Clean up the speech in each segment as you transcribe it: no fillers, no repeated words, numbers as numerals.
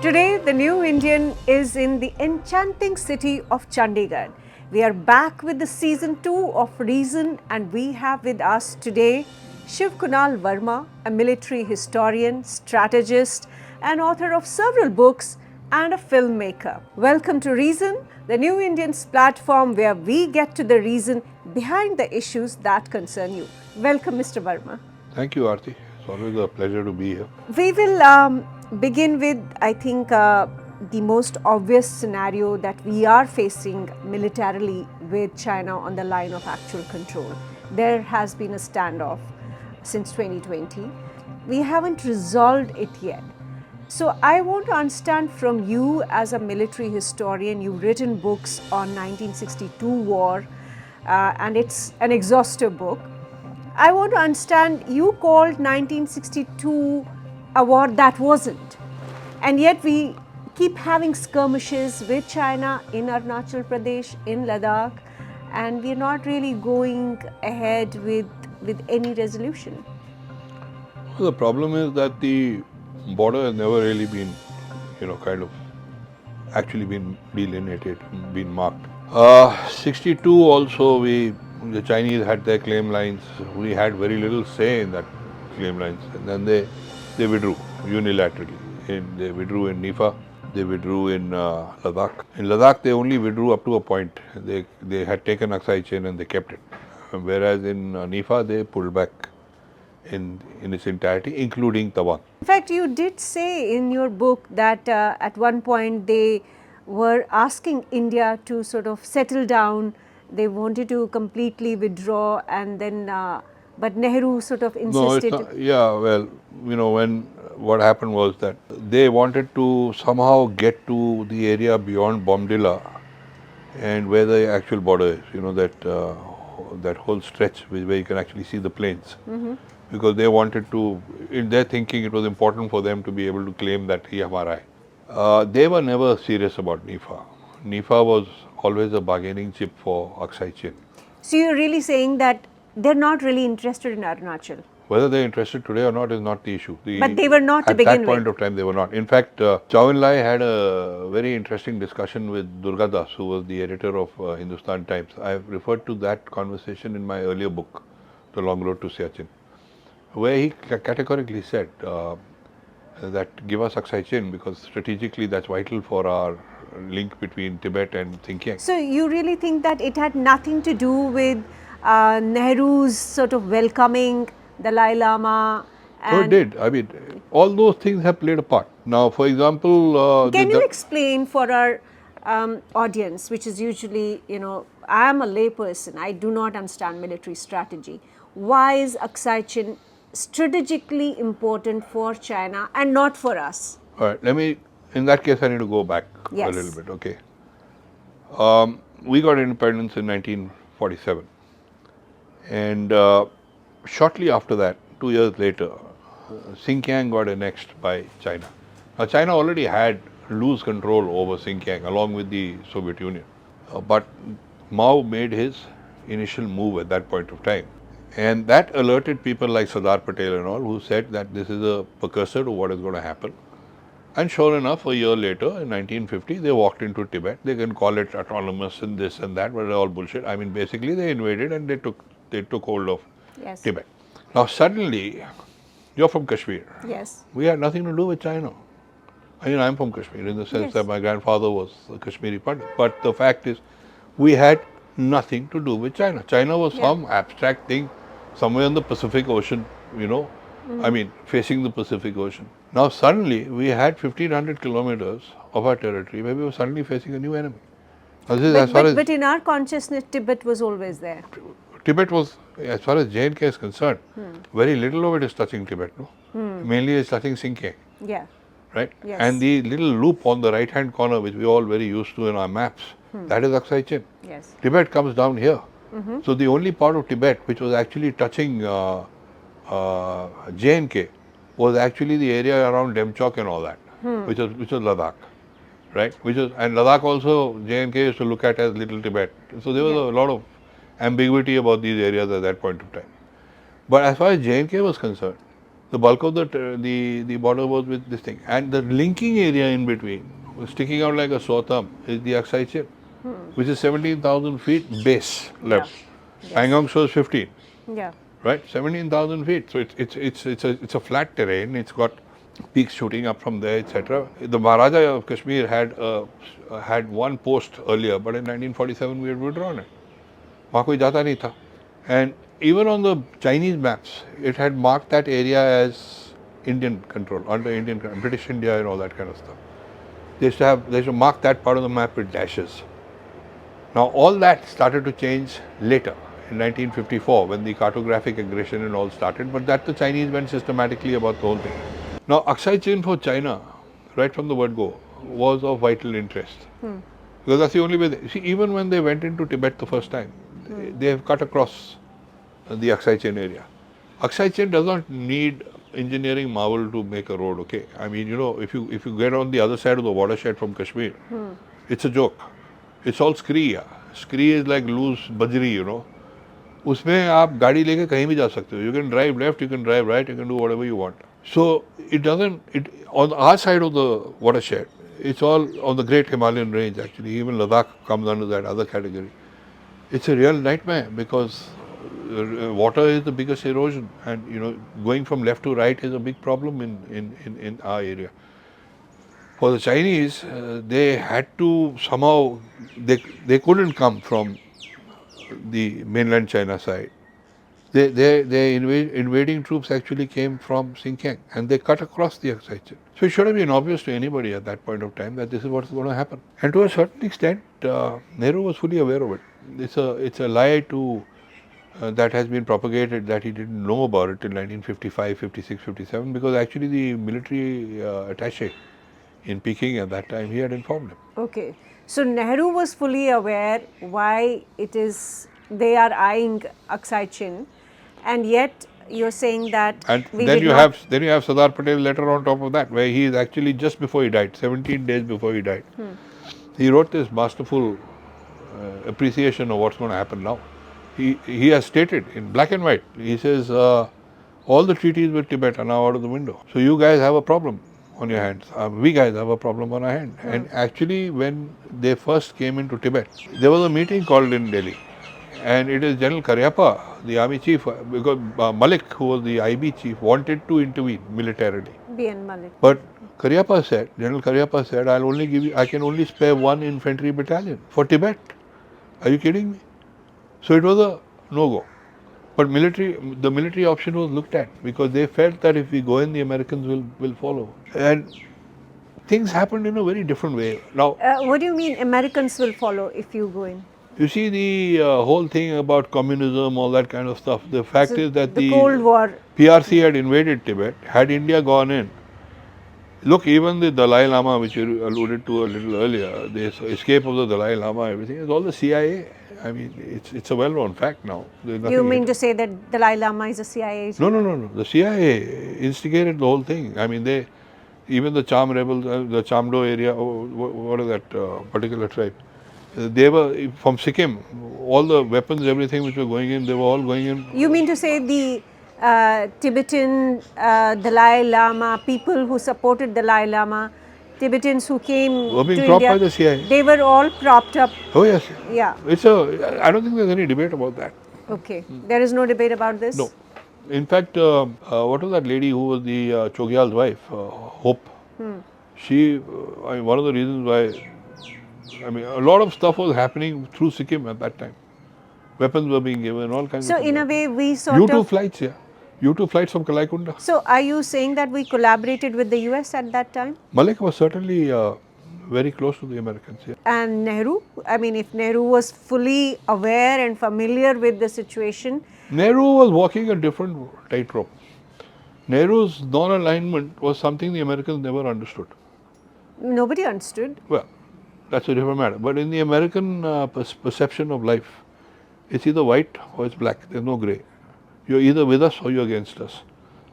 Today, the New Indian is in the enchanting city of Chandigarh. We are back with the season 2 of Reason, and we have with us today Shiv Kunal Verma, a military historian, strategist, and author of several books and a filmmaker. Welcome to Reason, the New Indian's platform where we get to the reason behind the issues that concern you. Welcome, Mr. Verma. Thank you, Aarti. It's always a pleasure to be here. We will begin with, I think, the most obvious scenario that we are facing militarily with China on the line of actual control. There has been a standoff since 2020. We haven't resolved it yet. So I want to understand from you as a military historian, you've written books on 1962 war and it's an exhaustive book. I want to understand, you called 1962 a war that wasn't, and yet we keep having skirmishes with China in Arunachal Pradesh, in Ladakh, and we're not really going ahead with any resolution. Well, the problem is that the border has never really been, actually been delineated, been marked. 62 also, the Chinese had their claim lines. We had very little say in that claim lines, and then they withdrew unilaterally. They withdrew in NEFA, they withdrew in Ladakh. In Ladakh, they only withdrew up to a point. They had taken Aksai Chin and they kept it. Whereas in NEFA, they pulled back in its entirety, including Tawang. In fact, you did say in your book that at one point they were asking India to sort of settle down. They wanted to completely withdraw, and then, but Nehru sort of insisted. No, it's not, yeah, well, what happened was that they wanted to somehow get to the area beyond Bomdi and where the actual border is, that whole stretch where you can actually see the plains. Because they wanted to, in their thinking, it was important for them to be able to claim that he hamara hai. They were never serious about NEFA. NEFA was always a bargaining chip for Aksai Chin. So you're really saying that they're not really interested in Arunachal? Whether they're interested today or not is not the issue. But they were not to begin with. At that point of time, they were not. In fact, Chow En Lai had a very interesting discussion with Durga Das, who was the editor of Hindustan Times. I have referred to that conversation in my earlier book, The Long Road to Siachen, where he categorically said that give us Aksai Chin because strategically that's vital for our link between Tibet and Xinjiang. So you really think that it had nothing to do with Nehru's sort of welcoming Dalai Lama? So it did. I mean, all those things have played a part. Now, for example... Can you explain for our audience, which is usually, I am a layperson, I do not understand military strategy. Why is Aksai Chin strategically important for China and not for us? All right, in that case, I need to go back a little bit, okay. We got independence in 1947, and shortly after that, 2 years later, Xinjiang got annexed by China. Now, China already had loose control over Xinjiang along with the Soviet Union, but Mao made his initial move at that point of time. And that alerted people like Sardar Patel and all, who said that this is a precursor to what is going to happen. And sure enough, a year later, in 1950, they walked into Tibet. They can call it autonomous and this and that, but it's all bullshit. I mean, basically, they invaded and they took hold of Tibet. Now, suddenly, you're from Kashmir. Yes. We had nothing to do with China. I mean, I'm from Kashmir in the sense that my grandfather was a Kashmiri Pandit. But the fact is, we had nothing to do with China. China was some abstract thing somewhere in the Pacific Ocean, I mean, facing the Pacific Ocean. Now, suddenly, we had 1,500 kilometers of our territory where we were suddenly facing a new enemy. But in our consciousness, Tibet was always there. Tibet was, as far as J&K is concerned, very little of it is touching Tibet, no? Mainly it's touching Xinjiang. Yeah. Right? Yes. And the little loop on the right-hand corner, which we are all very used to in our maps, that is Aksai Chin. Yes. Tibet comes down here. So the only part of Tibet which was actually touching J&K was actually the area around Demchok and all that, which was Ladakh, right? And Ladakh also J&K used to look at as Little Tibet. So there was a lot of ambiguity about these areas at that point of time. But as far as J&K was concerned, The bulk of the border was with this thing, and the linking area in between was sticking out like a sore thumb is the Aksai Chin, which is 17,000 feet base Yeah. level. Yes. Pangong shows 15, Yeah. right? 17,000 feet. So it's a flat terrain. It's got peaks shooting up from there, etc. The Maharaja of Kashmir had one post earlier, but in 1947 we had withdrawn it. वहाँ कोई जाता नहीं था. And even on the Chinese maps, it had marked that area as Indian control, under Indian, British India and all that kind of stuff. They used to mark that part of the map with dashes. Now all that started to change later in 1954 when the cartographic aggression and all started, but that the Chinese went systematically about the whole thing. Now Aksai Chin for China, right from the word go, was of vital interest. Because that's the only way. See, even when they went into Tibet the first time, they have cut across the Aksai Chin area. Aksai Chin does not need engineering marvel to make a road, okay? I mean, if you get on the other side of the watershed from Kashmir, it's a joke. It's all scree. Scree is like loose bajri. उसमें आप गाड़ी लेके कहीं भी जा सकते हो. You can drive left, you can drive right, you can do whatever you want. So on our side of the watershed, it's all on the Great Himalayan Range actually. Even Ladakh comes under that other category. It's a real nightmare because water is the biggest erosion, and going from left to right is a big problem in our area. For the Chinese, they had to somehow, they couldn't come from the mainland China side. Their invading troops actually came from Xinjiang and they cut across the Aksai Chin. So it should have been obvious to anybody at that point of time that this is what's going to happen. And to a certain extent, Nehru was fully aware of it. It's a lie that has been propagated that he didn't know about it in 1955, 56, 57 because actually the military attaché in Peking at that time, he had informed him. Okay. So Nehru was fully aware why they are eyeing Aksai Chin, and yet you're saying that And we then did you not. have Sardar Patel letter on top of that, where he is actually just before he died, 17 days before he died. He wrote this masterful appreciation of what's going to happen now. He has stated in black and white. He says all the treaties with Tibet are now out of the window. So you guys have a problem on your hands. We guys have a problem on our hand. And actually, when they first came into Tibet, there was a meeting called in Delhi. And it is General Karyappa, the army chief, because Malik, who was the IB chief, wanted to intervene militarily. B.N. Malik. But General Karyappa said, I can only spare one infantry battalion for Tibet. Are you kidding me? So it was a no-go. But the military option was looked at because they felt that if we go in, the Americans will follow. And things happened in a very different way. Now, What do you mean Americans will follow if you go in? you see the whole thing about communism, all that kind of stuff. The fact is that the Cold War. PRC had invaded Tibet. Had India gone in, look, even the Dalai Lama, which you alluded to a little earlier, the escape of the Dalai Lama, everything is all the CIA. I mean, it's a well-known fact now. You mean to say that Dalai Lama is a CIA agent? No. The CIA instigated the whole thing. I mean, even the Cham rebels, the Chamdo area, what is that particular tribe? They were from Sikkim. All the weapons, everything which were going in, they were all going in. You mean to say the Tibetan Dalai Lama, people who supported Dalai Lama, Tibetans who came were being to propped India, by the CIA. They were all propped up. Oh yes. Yeah. I don't think there's any debate about that. Okay. There is no debate about this? No. In fact, what was that lady who was the Chogyal's wife, Hope? She, one of the reasons why, a lot of stuff was happening through Sikkim at that time. Weapons were being given, all kinds of So things. in a way we U-2 flights, yeah. U-2 flights from Kalaikunda. So are you saying that we collaborated with the US at that time? Malik was certainly very close to the Americans, yeah. And Nehru? I mean, if Nehru was fully aware and familiar with the situation. Nehru was walking a different tightrope. Nehru's non-alignment was something the Americans never understood. Nobody understood. Well, that's a different matter. But in the American perception of life, it's either white or it's black. There's no grey. You're either with us or you're against us.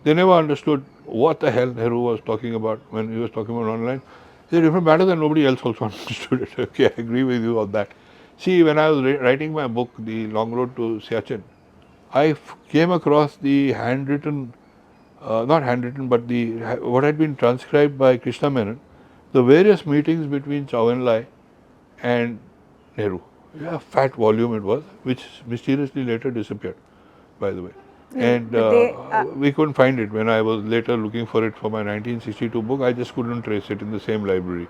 They never understood what the hell Nehru was talking about when he was talking about online. It's a different matter that nobody else also understood it. Okay, I agree with you on that. See, when I was writing my book, The Long Road to Siachen, I came across the handwritten not handwritten, but what had been transcribed by Krishna Menon, the various meetings between Chou En-lai and Nehru. A fat volume it was, which mysteriously later disappeared, by the way. And we couldn't find it. When I was later looking for it for my 1962 book, I just couldn't trace it in the same library.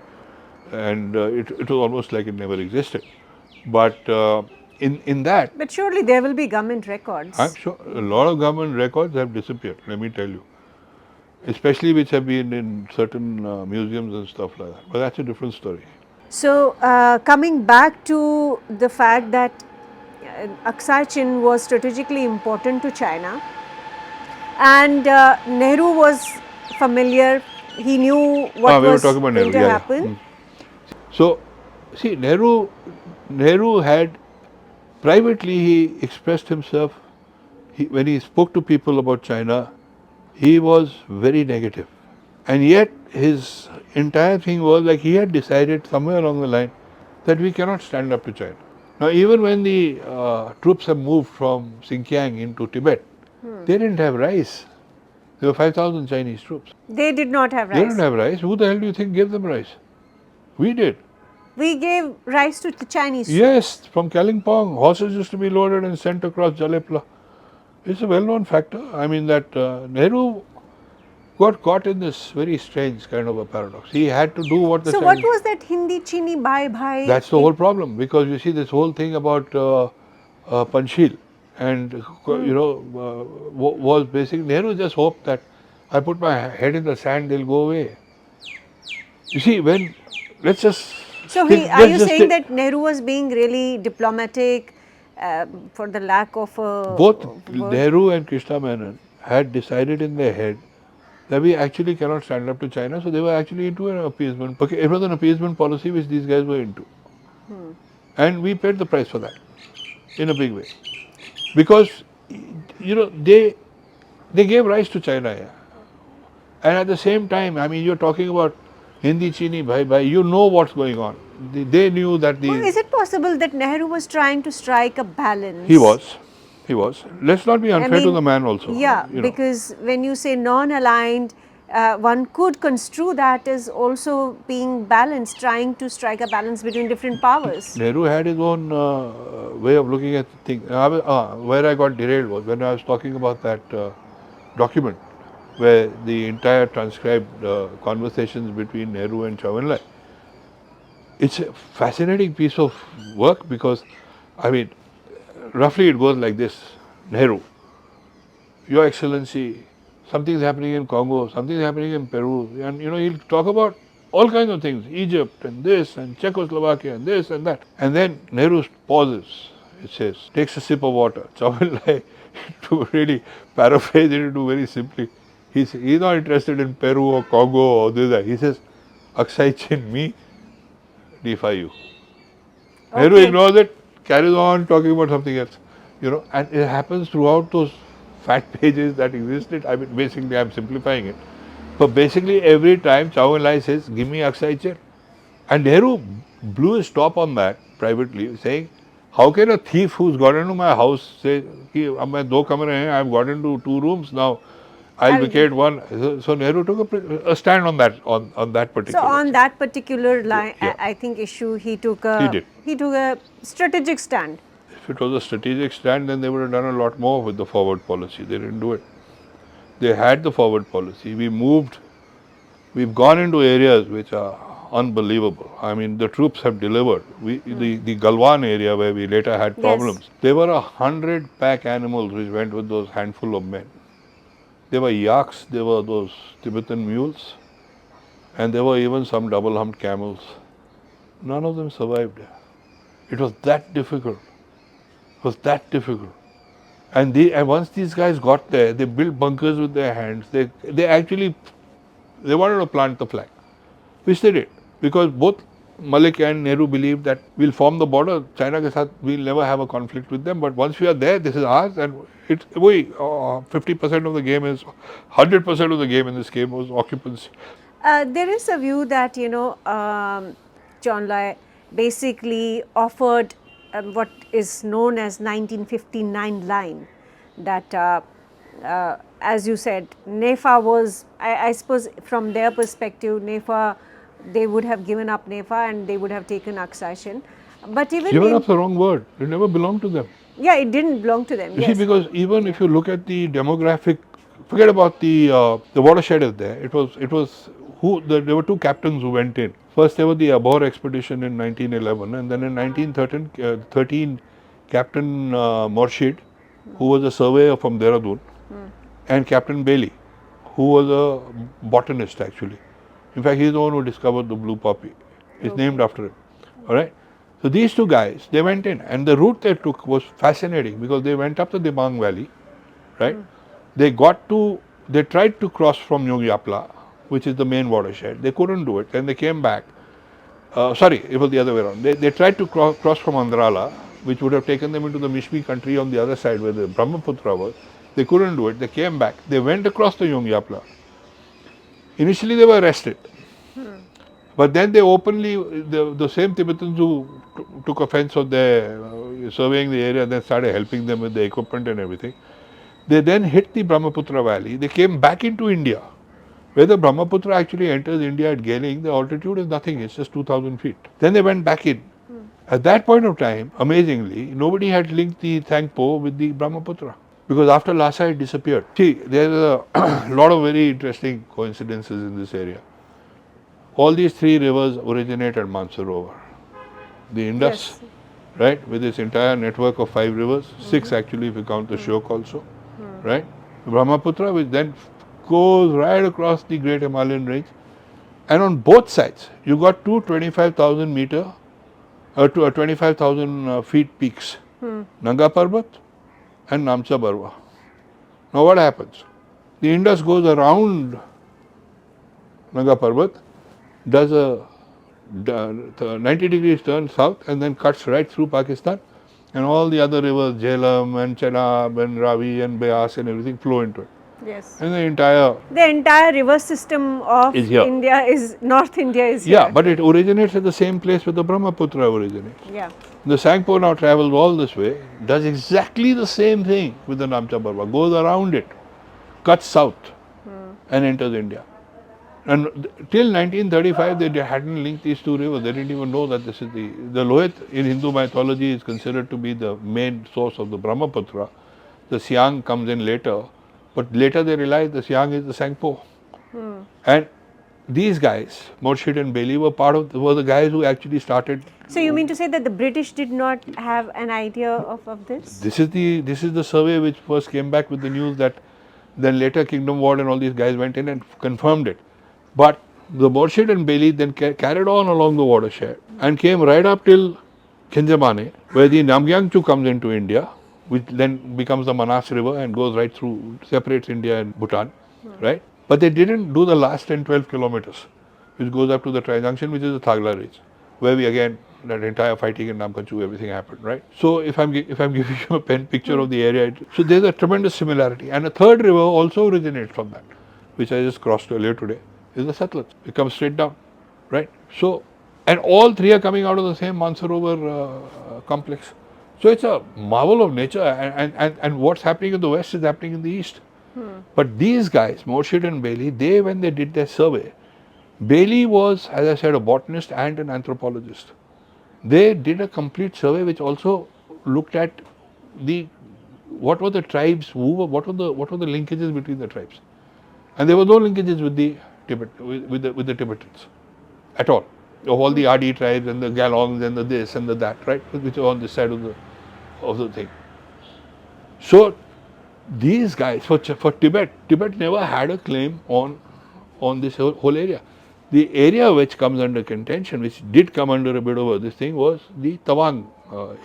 And it was almost like it never existed. But in that... But surely there will be government records. I'm sure a lot of government records have disappeared, let me tell you. Especially which have been in certain museums and stuff like that. But that's a different story. So, coming back to the fact that Aksai Chin was strategically important to China, and Nehru was familiar, he knew what was going to happen. So, see, Nehru had, privately he expressed himself, when he spoke to people about China, he was very negative. And yet his entire thing was like he had decided somewhere along the line that we cannot stand up to China. Now, even when the troops have moved from Xinjiang into Tibet, they didn't have rice. There were 5,000 Chinese troops. They did not have rice. They didn't have rice. Who the hell do you think gave them rice? We did. We gave rice to the Chinese troops. Yes, from Kalimpong. Horses used to be loaded and sent across Jalepla. It's a well-known factor. I mean that Nehru got caught in this very strange kind of a paradox. He had to do what the Chinese... So, what was that Hindi chini bhai bhai? That's the whole problem, because you see this whole thing about Panchil and was basically, Nehru just hoped that I put my head in the sand, they'll go away. You see, when, let's just... So, are you saying that Nehru was being really diplomatic for the lack of a... Both Nehru and Krishna Menon had decided in their head that we actually cannot stand up to China, so they were actually into an appeasement. It was an appeasement policy which these guys were into. And we paid the price for that in a big way. Because, they gave rise to China. Yeah. And at the same time, I mean, you're talking about Hindi chini bhai bhai, you know what's going on. They knew that the... Well, is it possible that Nehru was trying to strike a balance? He was. Let's not be unfair to the man also. Yeah, because when you say non-aligned, one could construe that as also being balanced, trying to strike a balance between different powers. Nehru had his own way of looking at things. Where I got derailed was when I was talking about that document where the entire transcribed conversations between Nehru and Chou En-lai. It's a fascinating piece of work because, I mean, roughly it goes like this. Nehru, Your Excellency, something is happening in Congo, something is happening in Peru, and he'll talk about all kinds of things, Egypt and this and Czechoslovakia and this and that. And then Nehru pauses, it says, takes a sip of water. Chou En-lai, to really paraphrase it into very simply, he's not interested in Peru or Congo or this that. He says, Aksai Chin, me, defy you. Okay. Nehru ignores it, carries on talking about something else. And it happens throughout those fat pages that existed. I mean, basically, I'm simplifying it. But basically, every time Chou En-lai says, give me Aksai Chin. And Nehru blew his top on that privately, saying, how can a thief who's got into my house say, I've got into 2 rooms now, I'll vacate one. So Nehru took a stand on that particular. So on that particular line, I think issue, he took a strategic stand. If it was a strategic stand, then they would have done a lot more with the forward policy. They didn't do it. They had the forward policy. We've gone into areas which are unbelievable. I mean, the troops have delivered. The Galwan area where we later had problems, there were 100 pack animals which went with those handful of men. There were yaks, there were those Tibetan mules, and there were even some double-humped camels. None of them survived. It was that difficult. And once these guys got there, they built bunkers with their hands. They wanted to plant the flag, which they did, because both Malik and Nehru believed that we'll form the border. China ke saath, we'll never have a conflict with them. But once we are there, this is ours, and 50% of the game is 100% of the game in this game was occupancy. There is a view that Chou En-lai basically offered what is known as 1959 line, that as you said, NEFA was, I suppose from their perspective, NEFA, they would have given up NEFA and they would have taken Aksai Chin. But even Given in, up's the wrong word. It never belonged to them. yeah, it didn't belong to them. You see, Yes. because even if you look at the demographic, forget about the watershed is there. It was there were two captains who went in. First, there was the Abhor expedition in 1911, and then in 1913, Captain Morshid, who was a surveyor from Dehradun, and Captain Bailey, who was a botanist actually. In fact, he's the one who discovered the blue poppy. It's named after him. All right. So these two guys, they went in, and the route they took was fascinating because they went up the Dibang Valley, right? They tried to cross from Yogyakarta, which is the main watershed. They couldn't do it. Then they came back. Sorry, it was the other way around. They tried to cross from Andrala, which would have taken them into the Mishmi country on the other side where the Brahmaputra was. They couldn't do it. They came back. They went across the Yogyakarta. Initially, they were arrested. But then they openly, the same Tibetans who took offense of their surveying the area, then started helping them with the equipment and everything. They then hit the Brahmaputra valley. They came back into India. Where the Brahmaputra actually enters India at Gailing, the altitude is nothing, it's just 2000 feet. Then they went back in. At that point of time, amazingly, nobody had linked the Thangpo with the Brahmaputra. Because after Lhasa, it disappeared. See, there is a lot of very interesting coincidences in this area. All these three rivers originate at Mansarovar. The Indus, right, with its entire network of 5 rivers, 6 actually if you count the Shyok also, right? Brahmaputra, which then goes right across the Great Himalayan Range, and on both sides you got two 25,000 meter, 25,000 feet peaks, Nanga Parbat and Namcha Barwa. Now what happens? The Indus goes around Nanga Parbat, does a 90 degrees turn south and then cuts right through Pakistan, and all the other rivers, Jhelum and Chenab and Ravi and Beas and everything flow into it. Yes. And the entire river system of is here. India is, North India is Yeah, here. but it originates at the same place where the Brahmaputra originates. Yeah. The Sangpo now travels all this way, does exactly the same thing with the Namcha Barwa, goes around it, cuts south and enters India. And till 1935, they hadn't linked these two rivers. They didn't even know that this is the Lohit in Hindu mythology is considered to be the main source of the Brahmaputra. The Siang comes in later, but later they realized the Siang is the Sangpo. And these guys, Morshid and Bailey, were the guys who actually started. So you mean to say that the British did not have an idea of this? This is the survey which first came back with the news that then later Kingdom Ward and all these guys went in and confirmed it. But the Morshid and Bailey then carried on along the watershed and came right up till Khinjamane, where the Namgyangchu comes into India, which then becomes the Manas River and goes right through, separates India and Bhutan, right? But they didn't do the last 10-12 kilometers, which goes up to the Tri-Junction, which is the Thagla Ridge, where we again, that entire fighting in Namkachu, everything happened, right? So if I'm giving you a pen picture of the area, so there's a tremendous similarity. And a third river also originates from that, which I just crossed earlier today, is the Satluj. It comes straight down, right? So, and all three are coming out of the same Mansarovar complex. So it's a marvel of nature, and what's happening in the west is happening in the east. But these guys, Morshid and Bailey, when they did their survey, Bailey was, as I said, a botanist and an anthropologist. They did a complete survey which also looked at what were the tribes, what were the linkages between the tribes, and there were no linkages with the with the Tibetans at all. Of all the Adi tribes and the Galongs and the this and the that, right, which are on this side of the thing. So these guys, for Tibet never had a claim on this whole area. The area which comes under contention, which did come under a bit of this thing, was the Tawang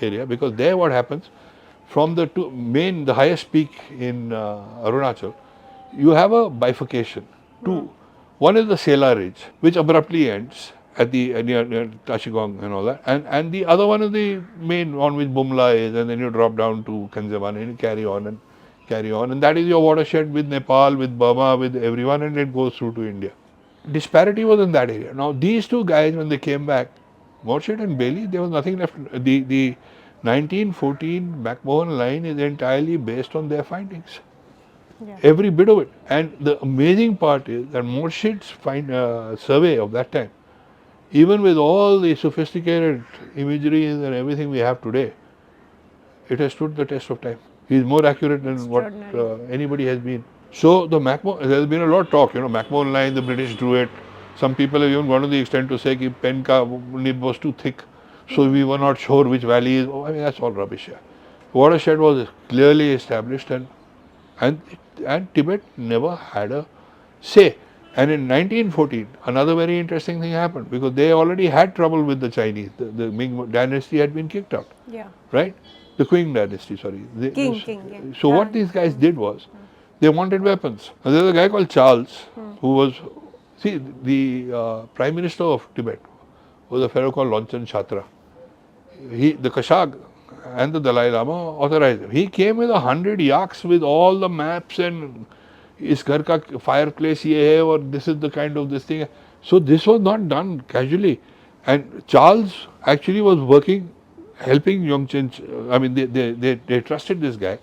area, because there what happens, from the the highest peak in Arunachal, you have a bifurcation. One is the Sela Ridge, which abruptly ends at the near Tashigong and all that, and the other one is the main on which Bumla is, and then you drop down to Kanjavan and you carry on, and that is your watershed with Nepal, with Burma, with everyone, and it goes through to India. Disparity was in that area. Now these two guys, when they came back, Morshid and Bailey, there was nothing left. The 1914 McMahon line is entirely based on their findings. every bit of it. And the amazing part is that Morshid's survey of that time, even with all the sophisticated imagery and everything we have today, it has stood the test of time. He is more accurate than what anybody has been. So the there's been a lot of talk, Macmillan line, the British drew it. Some people have even gone to the extent to say that pen ka nib was too thick, so we were not sure which valley is. I mean, that's all rubbish. Yeah. Watershed was clearly established, and Tibet never had a say. And in 1914, another very interesting thing happened, because they already had trouble with the Chinese. The Ming dynasty had been kicked out. Yeah. Right? The Qing dynasty, sorry. King. So what these guys did was, they wanted weapons. And there's a guy called Charles, who was, the Prime Minister of Tibet was a fellow called Lonchan Chatra. The Kashag and the Dalai Lama authorized him. He came with 100 yaks with all the maps and is ghar ka fireplace ye hai, or this is the kind of this thing. So this was not done casually. And Charles actually was working, helping Yongchen. I mean, they trusted this guy.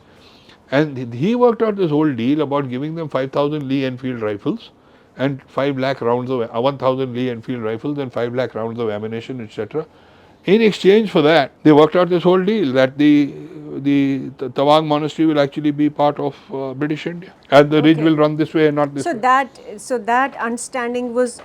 And he worked out this whole deal about giving them 5,000 Lee Enfield rifles and 5 lakh rounds of 1,000 Lee Enfield rifles and 5 lakh rounds of ammunition, etc. In exchange for that, they worked out this whole deal that the Tawang monastery will actually be part of British India, and the ridge will run this way and not this way. So that understanding was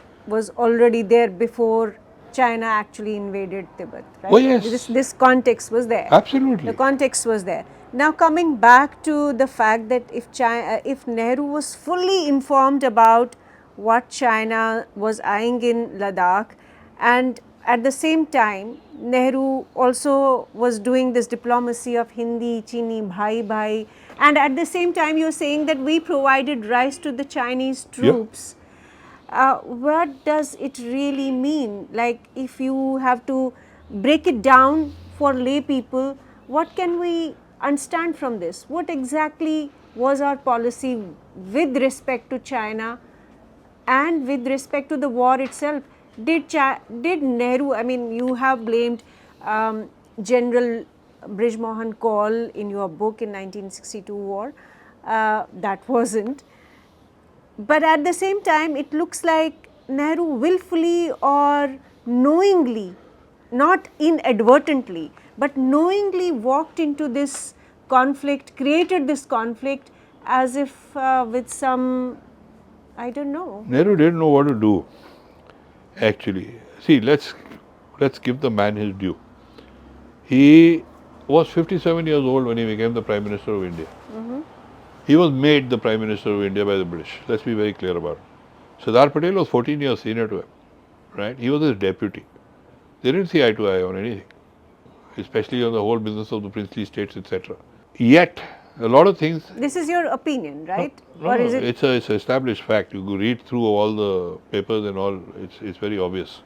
already there before China actually invaded Tibet, right? Oh yes. This context was there. Absolutely. The context was there. Now coming back to the fact that if Nehru was fully informed about what China was eyeing in Ladakh, and at the same time Nehru also was doing this diplomacy of Hindi, Chini, Bhai Bhai, and at the same time you are saying that we provided rice to the Chinese troops. What does it really mean? Like, if you have to break it down for lay people, what can we understand from this? What exactly was our policy with respect to China and with respect to the war itself? Did Nehru, I mean, you have blamed General Brij Mohan Kaul in your book in 1962 war. That wasn't. But at the same time, it looks like Nehru willfully or knowingly, not inadvertently, but knowingly walked into this conflict, created this conflict as if with some, I don't know. Nehru didn't know what to do, actually. See, let's give the man his due. He was 57 years old when he became the Prime Minister of India. He was made the Prime Minister of India by the British. Let's be very clear about it. Sardar Patel was 14 years senior to him, right? He was his deputy. They didn't see eye to eye on anything, especially on the whole business of the princely states, etc. Yet, a lot of things. This is your opinion, right? No, or is it? It's an established fact. You go read through all the papers and all. It's very obvious.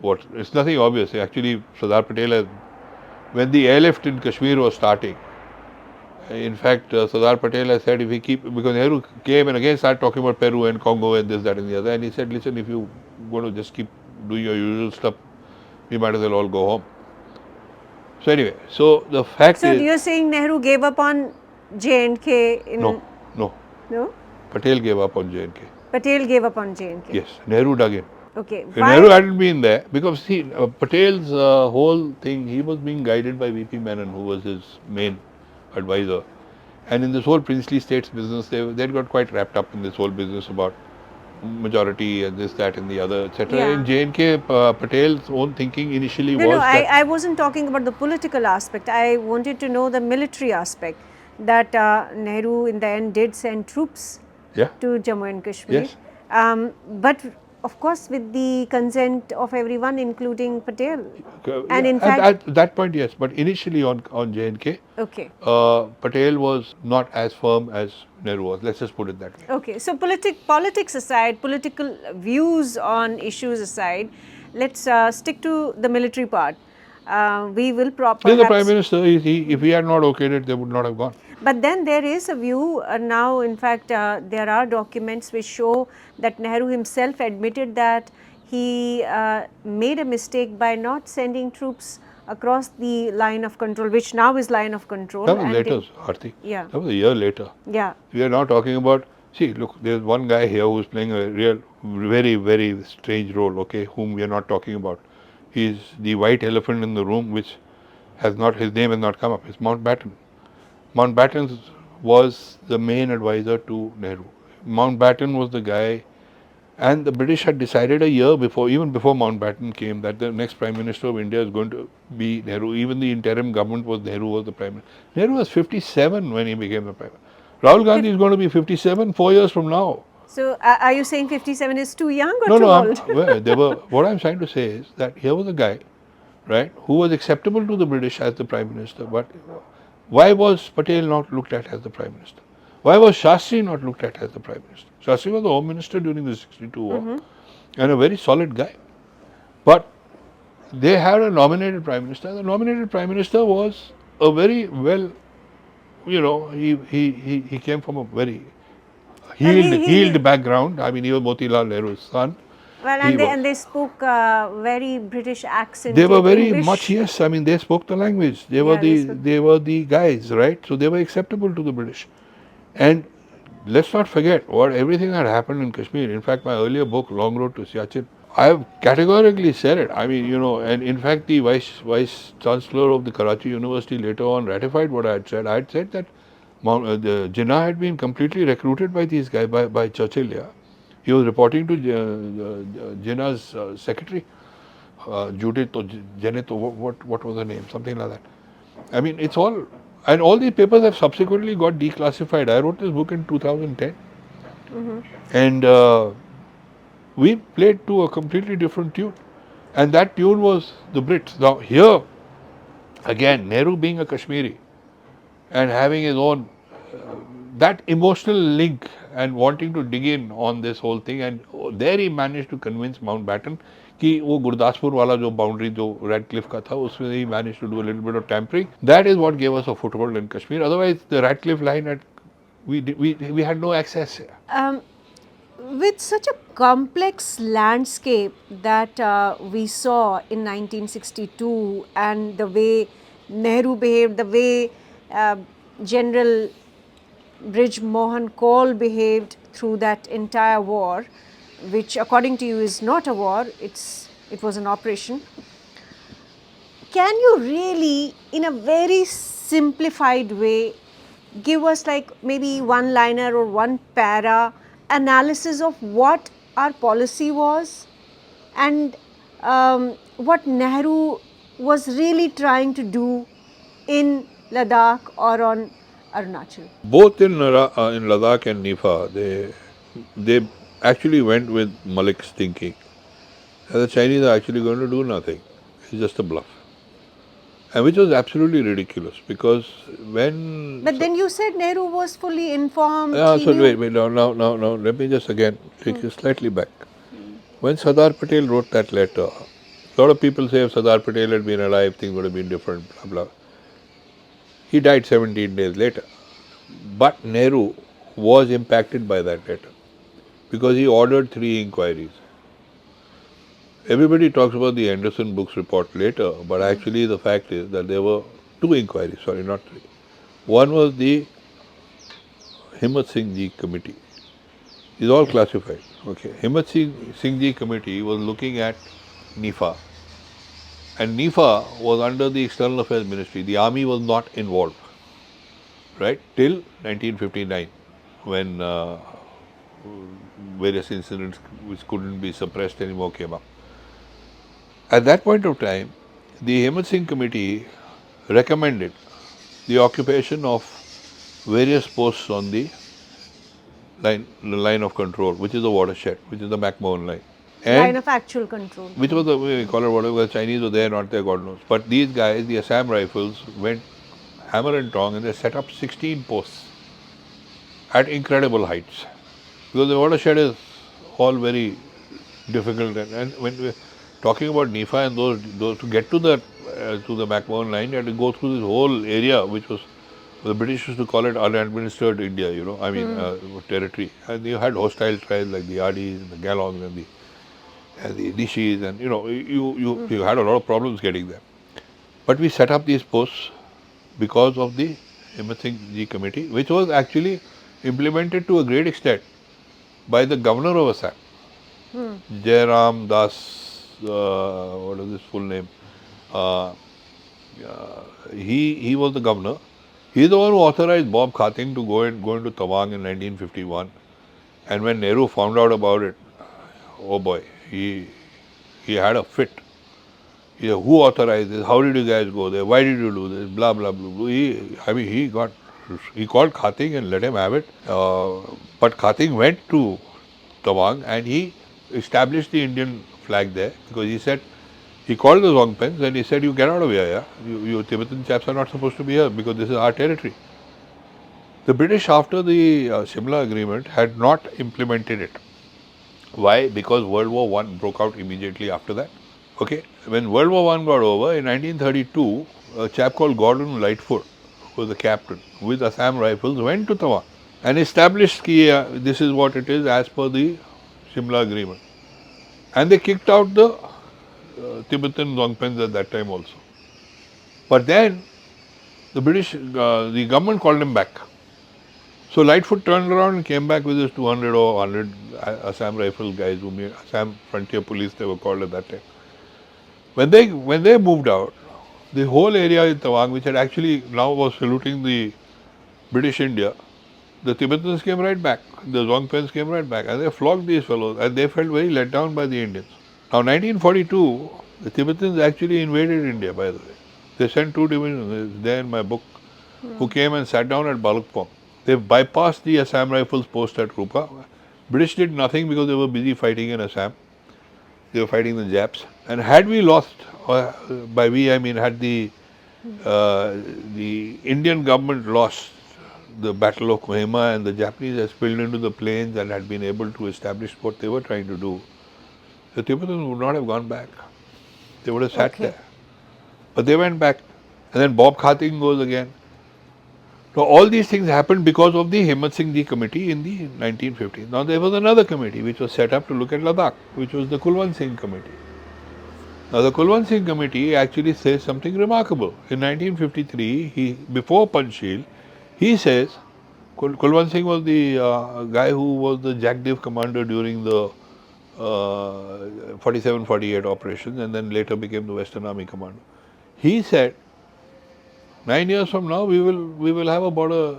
It's nothing obvious. Actually, Sardar Patel when the airlift in Kashmir was starting, in fact, Sardar Patel has said, if we keep, because Nehru came and again started talking about Peru and Congo and this, that and the other, and he said, listen, if you going to just keep doing your usual stuff, we might as well all go home. So anyway, so the fact is... So you're saying Nehru gave up on J&K in... No. No? Patel gave up on J&K. Patel gave up on J&K. Yes, Nehru dug in. Okay. Nehru hadn't been there because see, Patel's whole thing, he was being guided by V.P. Menon, who was his main advisor. And in this whole princely states business, they got quite wrapped up in this whole business about majority and this, that and the other, etc. Yeah. In J&K, Patel's own thinking initially was that... I wasn't talking about the political aspect. I wanted to know the military aspect, that Nehru in the end did send troops to Jammu and Kashmir. Yes. But of course with the consent of everyone, including Patel. And in fact... At that point, yes. But initially on J&K, Patel was not as firm as Nehru was. Let's just put it that way. Okay. So politics aside, political views on issues aside, let's stick to the military part. We will properly... The Prime Minister, if he had not okayed it, they would not have gone. But then there is a view now, in fact, there are documents which show that Nehru himself admitted that he made a mistake by not sending troops across the line of control, which now is line of control. That was later, Aarti. Yeah. That was a year later. Yeah. We are now talking about, see, look, there's one guy here who's playing a real, very, very strange role, okay, whom we are not talking about. He's the white elephant in the room, which has not, his name has not come up. It's Mountbatten. Mountbatten was the main advisor to Nehru. Mountbatten was the guy, and the British had decided a year before, even before Mountbatten came, that the next Prime Minister of India is going to be Nehru. Even the interim government was Nehru was the Prime Minister. Nehru was 57 when he became the Prime Minister. Rahul Gandhi is going to be 57 4 years from now. So, are you saying 57 is too young or No, too no, old? what I'm trying to say is that here was a guy, right, who was acceptable to the British as the Prime Minister, but why was Patel not looked at as the Prime Minister? Why was Shastri not looked at as the Prime Minister? Shastri was the Home Minister during the 62 war and a very solid guy. But they had a nominated Prime Minister. The nominated Prime Minister was a very well, he came from a very healed background. I mean, he was Motilal Nehru's son. Well, and they spoke very British accent. They were very English. much, yes. I mean, they spoke the language. They were the guys, right? So they were acceptable to the British. And let's not forget what everything that happened in Kashmir. In fact, my earlier book, Long Road to Siachen, I have categorically said it. I mean, and in fact, the vice chancellor of the Karachi University later on ratified what I had said. I had said that Jinnah had been completely recruited by these guys, by Churchill. Yeah, he was reporting to Jinnah's secretary, Judith or Janet, or what was her name, something like that. I mean, it's all, and all these papers have subsequently got declassified. I wrote this book in 2010, and we played to a completely different tune, and that tune was the Brits. Now here, again, Nehru being a Kashmiri and having his own that emotional link and wanting to dig in on this whole thing, and there he managed to convince Mountbatten कि वो गुरदासपुर वाला जो boundary जो red Cliff का था उसमें he managed to do a little bit of tampering. That is what gave us a foothold in Kashmir. Otherwise, the Radcliffe line had we had no access. With such a complex landscape that we saw in 1962, and the way Nehru behaved, the way General Brij Mohan Kaul behaved through that entire war, which according to you is not a war, it was an operation. Can you really, in a very simplified way, give us like maybe one liner or one para analysis of what our policy was and what Nehru was really trying to do in Ladakh or on Arunachal? Both in Ladakh and NEFA, they actually went with Malik's thinking. The Chinese are actually going to do nothing. It's just a bluff. And which was absolutely ridiculous because when... But then you said Nehru was fully informed. So wait, now, let me just again take you slightly back. When Sardar Patel wrote that letter, a lot of people say if Sardar Patel had been alive, things would have been different, blah, blah. He died 17 days later. But Nehru was impacted by that letter because he ordered 3 inquiries. Everybody talks about the Anderson Books report later, but actually the fact is that there were 2 inquiries, sorry, not 3. One was the Himmat Singh Ji committee. It's all classified. Okay. Himmat Singh Ji committee was looking at NEFA. And NEFA was under the External Affairs Ministry. The army was not involved, right, till 1959, when various incidents which couldn't be suppressed anymore came up. At that point of time, the Himmat Singh committee recommended the occupation of various posts on the line of control, which is the watershed, which is the McMahon line. And line of actual control. Which was the way we call it, whatever, the Chinese were there, not there, God knows. But these guys, the Assam Rifles, went hammer and tong and they set up 16 posts at incredible heights. Because the watershed is all very difficult. And when we're talking about NEFA and those to get to the McMahon line, you had to go through this whole area, which was, the British used to call it unadministered India, territory. And you had hostile tribes like the Adis and the Galongs and the Dishis, and you had a lot of problems getting there. But we set up these posts because of the Himmat Singh Ji committee, which was actually implemented to a great extent by the governor of Assam, Jairam Das, what is his full name? Uh, he was the governor. He is the one who authorized Bob Khating to go into Tawang in 1951. And when Nehru found out about it, oh boy, he had a fit. He said, who authorized this? How did you guys go there? Why did you do this? Blah blah blah blah. He called Khating and let him have it. But Khating went to Tawang and he established the Indian flag there because he said, he called the Zongpens and he said, you get out of here, yeah? You Tibetan chaps are not supposed to be here because this is our territory. The British, after the Shimla agreement, had not implemented it. Why? Because World War I broke out immediately after that. Okay, when World War I got over, in 1932, a chap called Gordon Lightfoot, who was the captain, with Assam Rifles, went to Tawang and established that this is what it is as per the Shimla agreement. And they kicked out the Tibetan Zongpens at that time also. But then the the government called him back. So Lightfoot turned around and came back with his 200 or 100 Assam Rifle guys, Assam Frontier Police they were called at that time. When they moved out, the whole area in Tawang, which had actually now was saluting the British India, the Tibetans came right back. The Zongpens came right back, and they flogged these fellows, and they felt very let down by the Indians. Now, 1942, the Tibetans actually invaded India. By the way, they sent 2 divisions. It's there in my book, who came and sat down at Balukpong. They bypassed the Assam Rifles post at Rupa. British did nothing because they were busy fighting in Assam. They were fighting the Japs. And had we lost, by we I mean had the Indian government lost the Battle of Kohima and the Japanese had spilled into the plains and had been able to establish what they were trying to do, the Tibetans would not have gone back. They would have sat there. But they went back. And then Bob Khating goes again. So all these things happened because of the Himmat Singh Ji committee in the 1950s. Now there was another committee which was set up to look at Ladakh, which was the Kulwant Singh committee. Now the Kulwant Singh committee actually says something remarkable. In 1953, before Panchsheel, he says, Kulwant Singh was the guy who was the Jagdev commander during the 47-48 operations and then later became the Western Army commander. He said, 9 years from now, we will have a border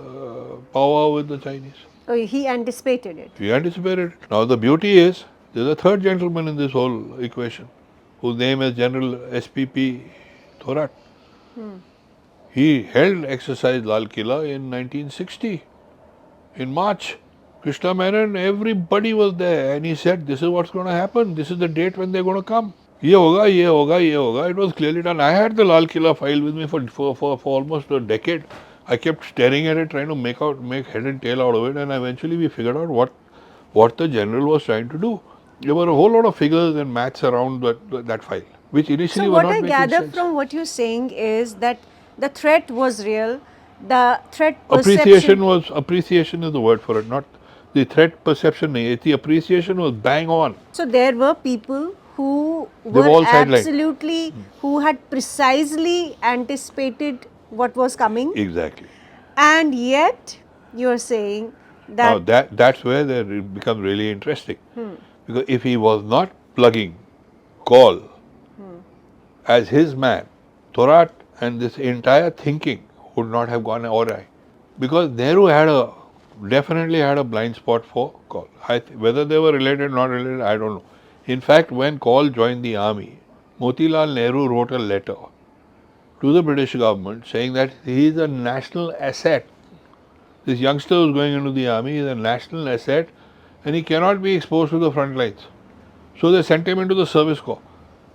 powwow with the Chinese. Oh, he anticipated it. He anticipated it. Now the beauty is, there's a third gentleman in this whole equation, whose name is General SPP Thorat. He held exercise Lal Killa in 1960, in March. Krishna Menon, everybody was there, and he said, this is what's going to happen. This is the date when they're going to come. Ye hoga, ye hoga, ye hoga. It was clearly done. I had the Lal Killa file with me for almost a decade. I kept staring at it, trying to make head and tail out of it, and eventually we figured out what the general was trying to do. There were a whole lot of figures and maths around that file, which initially were not making sense. So what I gather from what you're saying is that the threat was real, the threat appreciation is the word for it, not the threat perception. The appreciation was bang on. So there were people who were absolutely, who had precisely anticipated what was coming. Exactly. And yet, you're saying that... Now that's where it becomes really interesting. Because if he was not plugging Kaul as his man, Thorat and this entire thinking would not have gone awry. Because Nehru definitely had a blind spot for Kaul. Whether they were related or not related, I don't know. In fact, when Kaul joined the army, Motilal Nehru wrote a letter to the British government saying that he is a national asset. This youngster who's going into the army is a national asset and he cannot be exposed to the front lines. So they sent him into the service corps.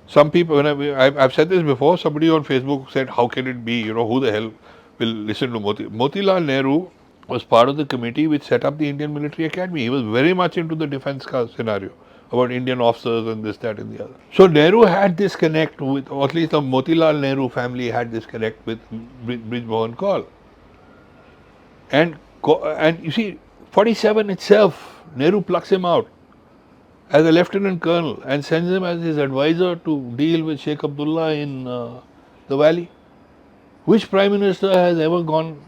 Some people, I've said this before, somebody on Facebook said, how can it be, who the hell will listen to Motilal Nehru was part of the committee which set up the Indian Military Academy. He was very much into the defense scenario about Indian officers and this, that and the other. So Nehru had this connect with, or at least the Motilal Nehru family had this connect with Brij Mohan Kaul. And you see, 47 itself, Nehru plucks him out as a lieutenant colonel and sends him as his advisor to deal with Sheikh Abdullah in the valley. Which prime minister has ever gone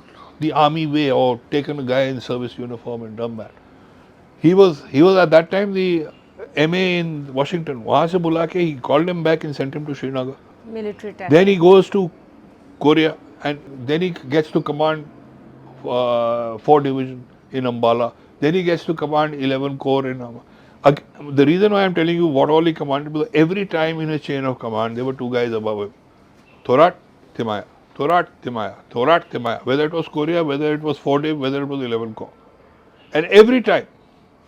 the army way or taken a guy in service uniform and done that? He was at that time the MA in Washington. वहाँ से बुला के he called him back and sent him to Srinagar. Military Then he tactic. goes to Korea and then he gets to command 4 division in Ambala. Then he gets to command 11 corps in the reason why I'm telling you what all he commanded, because every time in his chain of command there were two guys above him. Thorat, Timaya, Thorat, Timaya, Thorat, Timaya. Whether it was Korea, whether it was 4 div, whether it was 11 corps. And every time,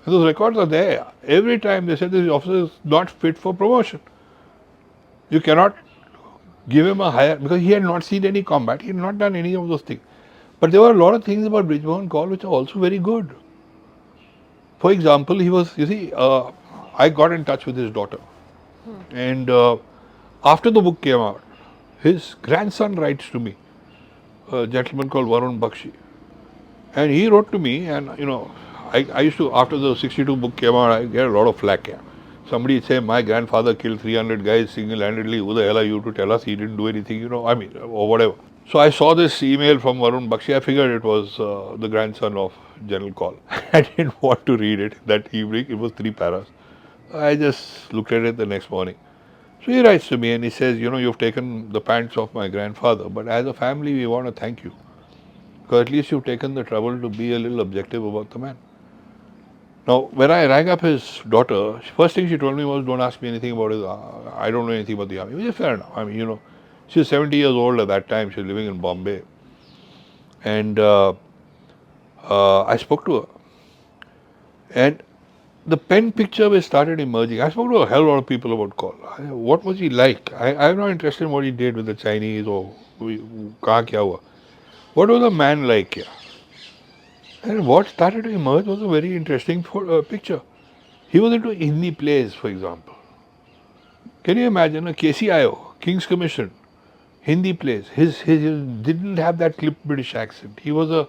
those records are there. Every time they said this officer is not fit for promotion. You cannot give him a higher, because he had not seen any combat, he had not done any of those things. But there were a lot of things about Bridgemohan Call which are also very good. For example, he was, you see, I got in touch with his daughter. And after the book came out, his grandson writes to me, a gentleman called Varun Bakshi. And he wrote to me, and I used to, after the 62 book came out, I get a lot of flack. Yeah. Somebody say, my grandfather killed 300 guys single-handedly. Who the hell are you to tell us he didn't do anything, or whatever. So I saw this email from Varun Bakshi. I figured it was the grandson of General Kaul. I didn't want to read it that evening. It was 3 paras. I just looked at it the next morning. So he writes to me and he says, you've taken the pants off my grandfather, but as a family, we want to thank you. Because at least you've taken the trouble to be a little objective about the man. Now, when I rang up his daughter, first thing she told me was, don't ask me anything about it. I don't know anything about the army. Which is fair enough. She was 70 years old at that time. She was living in Bombay. And I spoke to her. And the pen picture was started emerging. I spoke to a hell of a lot of people about Kaul. What was he like? I'm not interested in what he did with the Chinese or kahan kya hua. What was the man like here? And what started to emerge was a very interesting picture. He was into Hindi plays, for example. Can you imagine a KCIO, King's Commission, Hindi plays? His didn't have that clipped British accent. He was a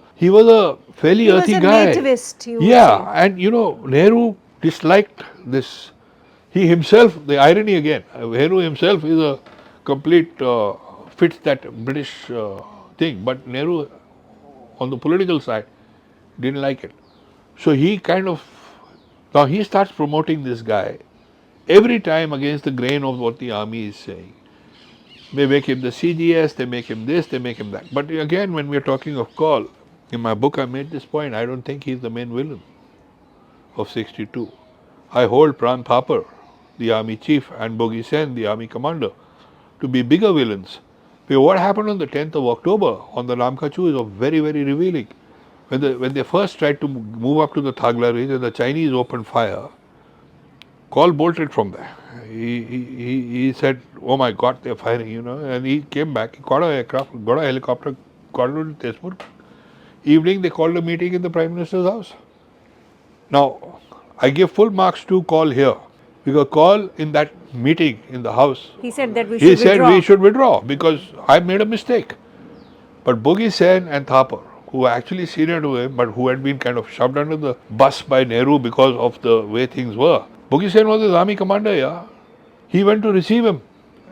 fairly He was earthy a guy. nativist, you would Yeah, say. and Nehru disliked this. He himself, the irony again, Nehru himself is a complete fits that British thing, but Nehru on the political side didn't like it. So he now he starts promoting this guy every time against the grain of what the army is saying. They make him the CGS, they make him this, they make him that. But again, when we are talking of Kaul, in my book I made this point, I don't think he's the main villain of 62. I hold Pran Thapar, the army chief, and Bogi Sen, the army commander, to be bigger villains. Because what happened on the 10th of October on the Lamkachu is very, very revealing. When they first tried to move up to the Thagla Ridge and the Chinese opened fire, Kaul bolted from there. He said, oh my God, they're firing, and he came back. He got a aircraft, got a helicopter, got to Tezpur. Evening, they called a meeting in the Prime Minister's house. Now, I give full marks to Kaul here. Because Kaul in that meeting in the house, He said that he said we should withdraw because I made a mistake. But Bogi Sen and Thapar, who were actually senior to him, but who had been kind of shoved under the bus by Nehru because of the way things were. Bogi Sen was his army commander, yeah. He went to receive him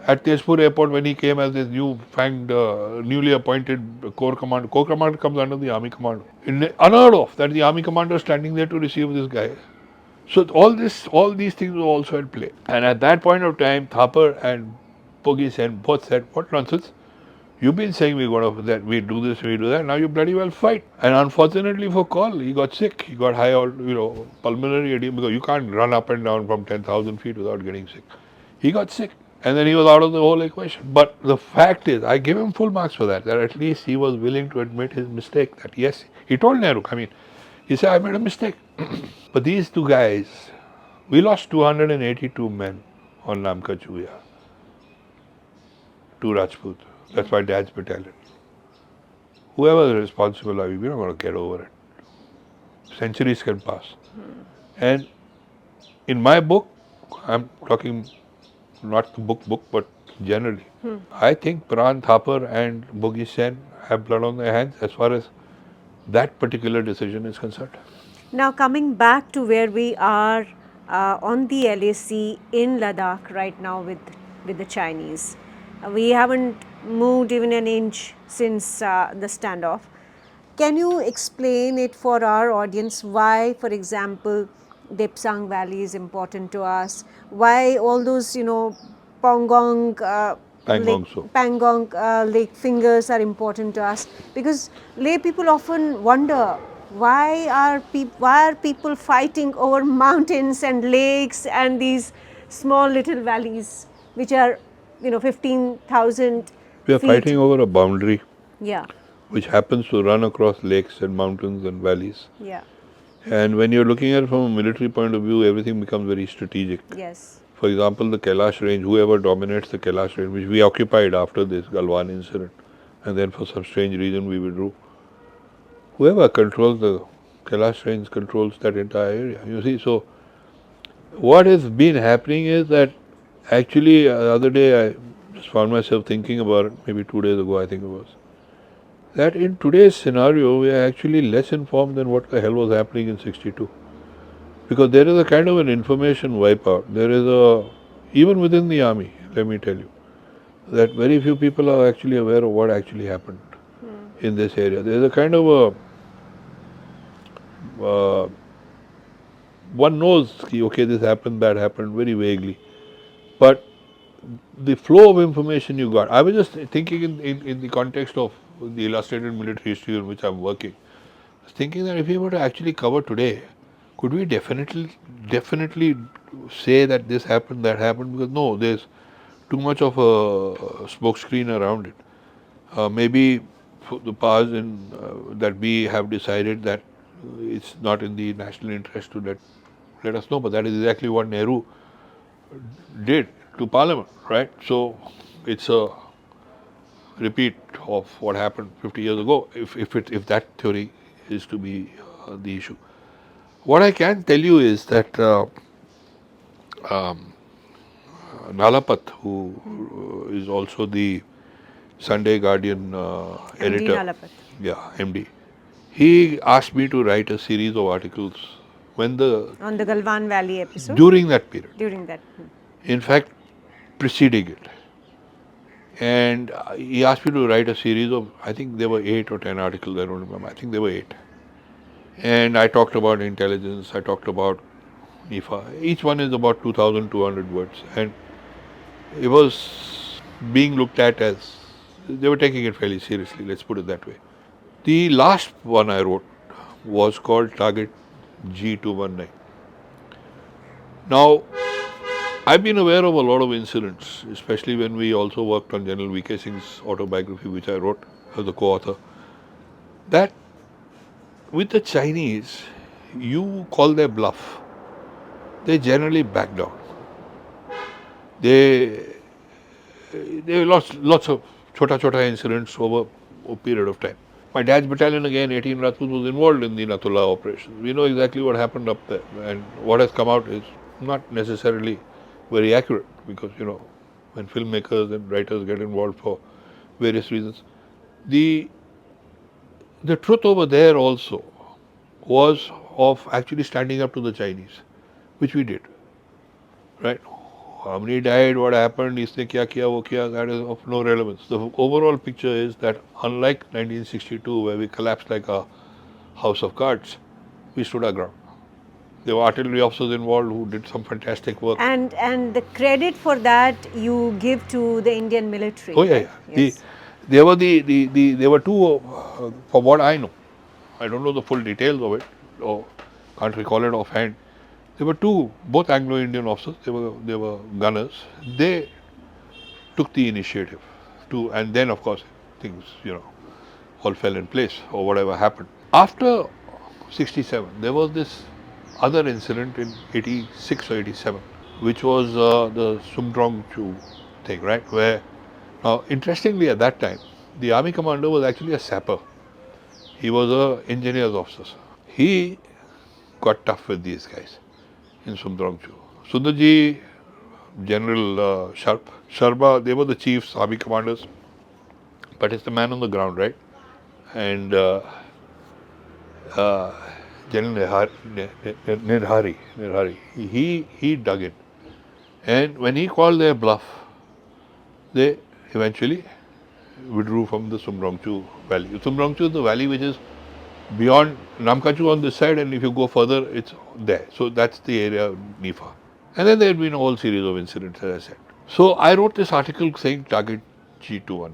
at Tezpur airport when he came as this newly appointed corps commander. Corps commander comes under the army commander. Unheard of that the army commander is standing there to receive this guy. So all these things were also at play. And at that point of time, Thapar and Bogi Sen both said, what nonsense? You've been saying we do this, we do that. Now you bloody well fight. And unfortunately for Kaul, he got sick. He got high, pulmonary edema, because you can't run up and down from 10,000 feet without getting sick. He got sick. And then he was out of the whole equation. But the fact is, I give him full marks for that at least he was willing to admit his mistake. That yes, he told Nehru, he said, I made a mistake. But these two guys, we lost 282 men on Namkachuya to Rajput. That's why Dad's battalion. Whoever is responsible, we're not going to get over it. Centuries can pass. And in my book, I'm talking not the book, but generally, I think Pran Thapar and Bogi Sen have blood on their hands as far as that particular decision is concerned. Now, coming back to where we are on the LAC in Ladakh right now with the Chinese, we haven't moved even an inch since the standoff. Can you explain it for our audience why, for example, Depsang Valley is important to us? Why all those, Pangong Pangong so. Lake fingers are important to us? Because lay people often wonder why are people fighting over mountains and lakes and these small little valleys which are 15,000 We are feet. fighting over a boundary. Yeah. Which happens to run across lakes and mountains and valleys. Yeah. And when you're looking at it from a military point of view, everything becomes very strategic. Yes. For example, the Kailash range, whoever dominates the Kailash range, which we occupied after this Galwan incident, and then for some strange reason we withdrew. Whoever controls the Kailash range controls that entire area. You see, so what has been happening is that actually the other day I just found myself thinking about it, maybe 2 days ago I think it was, that in today's scenario we are actually less informed than what the hell was happening in 62. Because there is a kind of an information wipeout. There is a, even within the army, let me tell you, that very few people are actually aware of what actually happened in this area. There is a kind of a, one knows, okay, this happened, that happened, very vaguely. But the flow of information you got, I was just thinking in the context of the illustrated military history on which I'm working, I was thinking that if we were to actually cover today, could we definitely say that this happened, that happened? Because no, there's too much of a smokescreen around it. Maybe for the powers that we have decided that it's not in the national interest to let us know, but that is exactly what Nehru did to Parliament, right? So it's a repeat of what happened 50 years ago, if that theory is to be the issue. What I can tell you is that Nalapat, who is also the Sunday Guardian MD editor, Nalapat. yeah, MD, he asked me to write a series of articles when On the Galwan Valley episode? during that period. During that. In fact, preceding it. And he asked me to write a series of, I think there were 8 or 10 articles, I don't remember, I think there were 8. And I talked about intelligence, I talked about NEFA. Each one is about 2,200 words. And it was being looked at as, they were taking it fairly seriously, let's put it that way. The last one I wrote was called Target G219. Now, I've been aware of a lot of incidents, especially when we also worked on General V.K. Singh's autobiography, which I wrote as the co-author, that with the Chinese, you call their bluff, they generally back down. They lots of chota incidents over a period of time. My dad's battalion again, 18 Rajput, was involved in the Natullah operations. We know exactly what happened up there, and what has come out is not necessarily very accurate, because when filmmakers and writers get involved for various reasons, the truth over there also was of actually standing up to the Chinese, which we did, right? How many died, what happened, isne kya kiya, wo kiya, that is of no relevance. The overall picture is that unlike 1962, where we collapsed like a house of cards, we stood our ground. There were artillery officers involved who did some fantastic work. And the credit for that you give to the Indian military. Oh yeah, right? yeah. Yes. There were two, for what I know, I don't know the full details of it, or can't recall it offhand. There were two, both Anglo-Indian officers. They were gunners. They took the initiative to, and then of course things all fell in place or whatever happened. After 67, there was this other incident in 86 or 87, which was the Sumdrong Chu thing, right? Where now, interestingly, at that time, the army commander was actually a sapper. He was an engineer's officer. He got tough with these guys in Sumdrongchu. Sundarji, General Sharma, they were the chiefs, army commanders, but it's the man on the ground, right? And General Nirhari, he dug in. And when he called their bluff, they eventually withdrew from the Sumrongchu Valley. Sumrongchu is the valley which is beyond Namkachu on this side, and if you go further, it's there. So that's the area of NEFA. And then there had been a whole series of incidents, as I said. So I wrote this article saying target G219,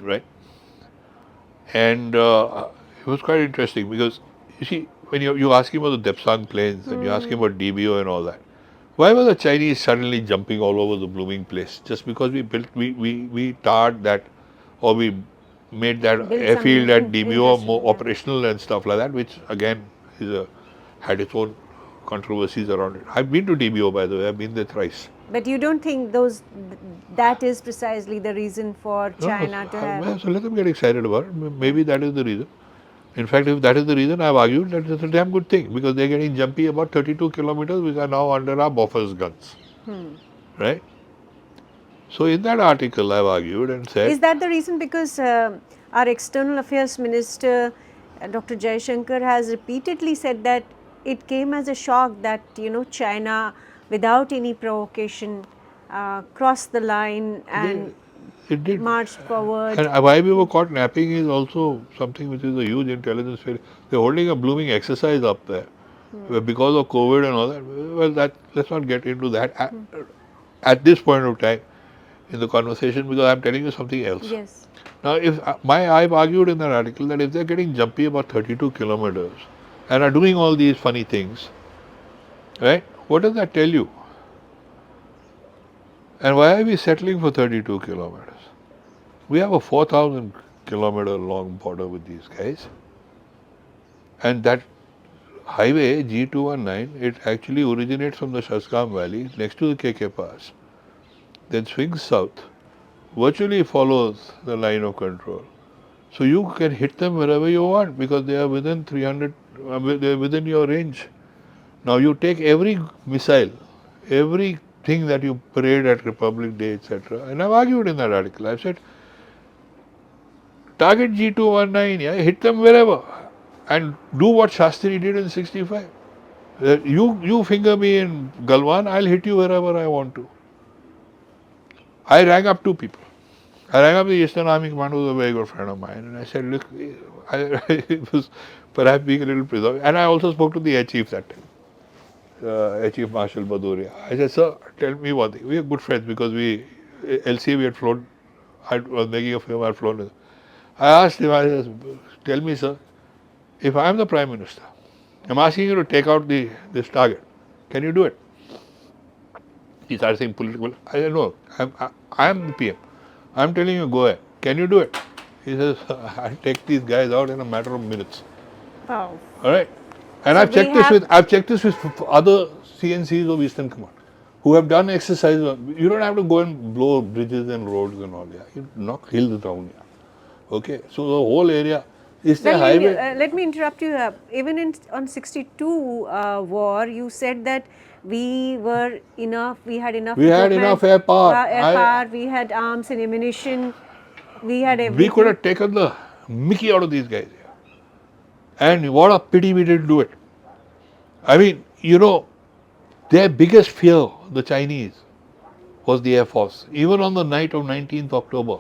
right? And it was quite interesting because, you see, when you asking about the Depsang plains and you're asking about DBO and all that, why were the Chinese suddenly jumping all over the blooming place? Just because we tarred that, or we made that airfield at DBO more operational and stuff like that, which again had its own controversies around it. I've been to DBO, by the way. I've been there thrice. But you don't think that is precisely the reason for China to have... Well, so let them get excited about it. Maybe that is the reason. In fact, if that is the reason, I've argued that it's a damn good thing because they're getting jumpy about 32 kilometers, which are now under our Bofors guns. Right? So in that article, I've argued and said... Is that the reason? Because our External Affairs Minister, Dr. Jaishankar, has repeatedly said that it came as a shock that, China, without any provocation, crossed the line and it did. Marched forward. And why we were caught napping is also something which is a huge intelligence failure. They're holding a blooming exercise up there because of COVID and all that. Well, let's not get into that at this point of time in the conversation, because I'm telling you something else. Yes. Now, I've argued in that article that if they're getting jumpy about 32 kilometers and are doing all these funny things, right? What does that tell you? And why are we settling for 32 kilometers? We have a 4,000 kilometer long border with these guys. And that highway G219, it actually originates from the Shasgam Valley next to the KK Pass, then swings south, virtually follows the line of control. So you can hit them wherever you want because they are within 300, they are within your range. Now you take every missile, everything that you parade at Republic Day, etc. And I've argued in that article. I've said, target G219, yeah, hit them wherever and do what Shastri did in 65. You finger me in Galwan, I'll hit you wherever I want to. I rang up two people. I rang up the Eastern Army Commander, who was a very good friend of mine, and I said, look, it was perhaps being a little presumptuous. And I also spoke to the Air Chief that time, Air Chief Marshal Bhadoria. I said, sir, tell me one thing. We are good friends because LCA we had flown, I was making a film, I had flown. I asked him, I said, tell me, sir, if I am the Prime Minister, I'm asking you to take out this target. Can you do it? He started saying political. I said, no, I am the PM. I'm telling you, go ahead. Can you do it? He says, I'll take these guys out in a matter of minutes. Wow. All right. And so I've checked this with other CNCs of Eastern Command who have done exercises. You don't have to go and blow bridges and roads and all. Yeah. You knock hills down. Yeah. Okay. So the whole area is the highway. Let me interrupt you. Even on 62 war, you said that we had enough air power. We had arms and ammunition. We had everything. We could have taken the mickey out of these guys. And what a pity we didn't do it. I mean, their biggest fear, the Chinese, was the Air Force. Even on the night of 19th October,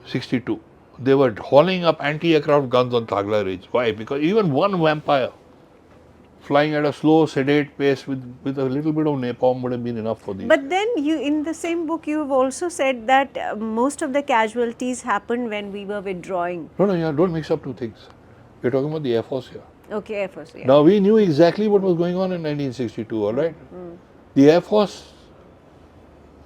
62, they were hauling up anti-aircraft guns on Thagla Ridge. Why? Because even one vampire flying at a slow, sedate pace with a little bit of napalm would have been enough for these. But then in the same book, you have also said that most of the casualties happened when we were withdrawing. No, don't mix up two things. We're talking about the Air Force here. Okay, Air Force, yeah. Now, we knew exactly what was going on in 1962, all right? The Air Force,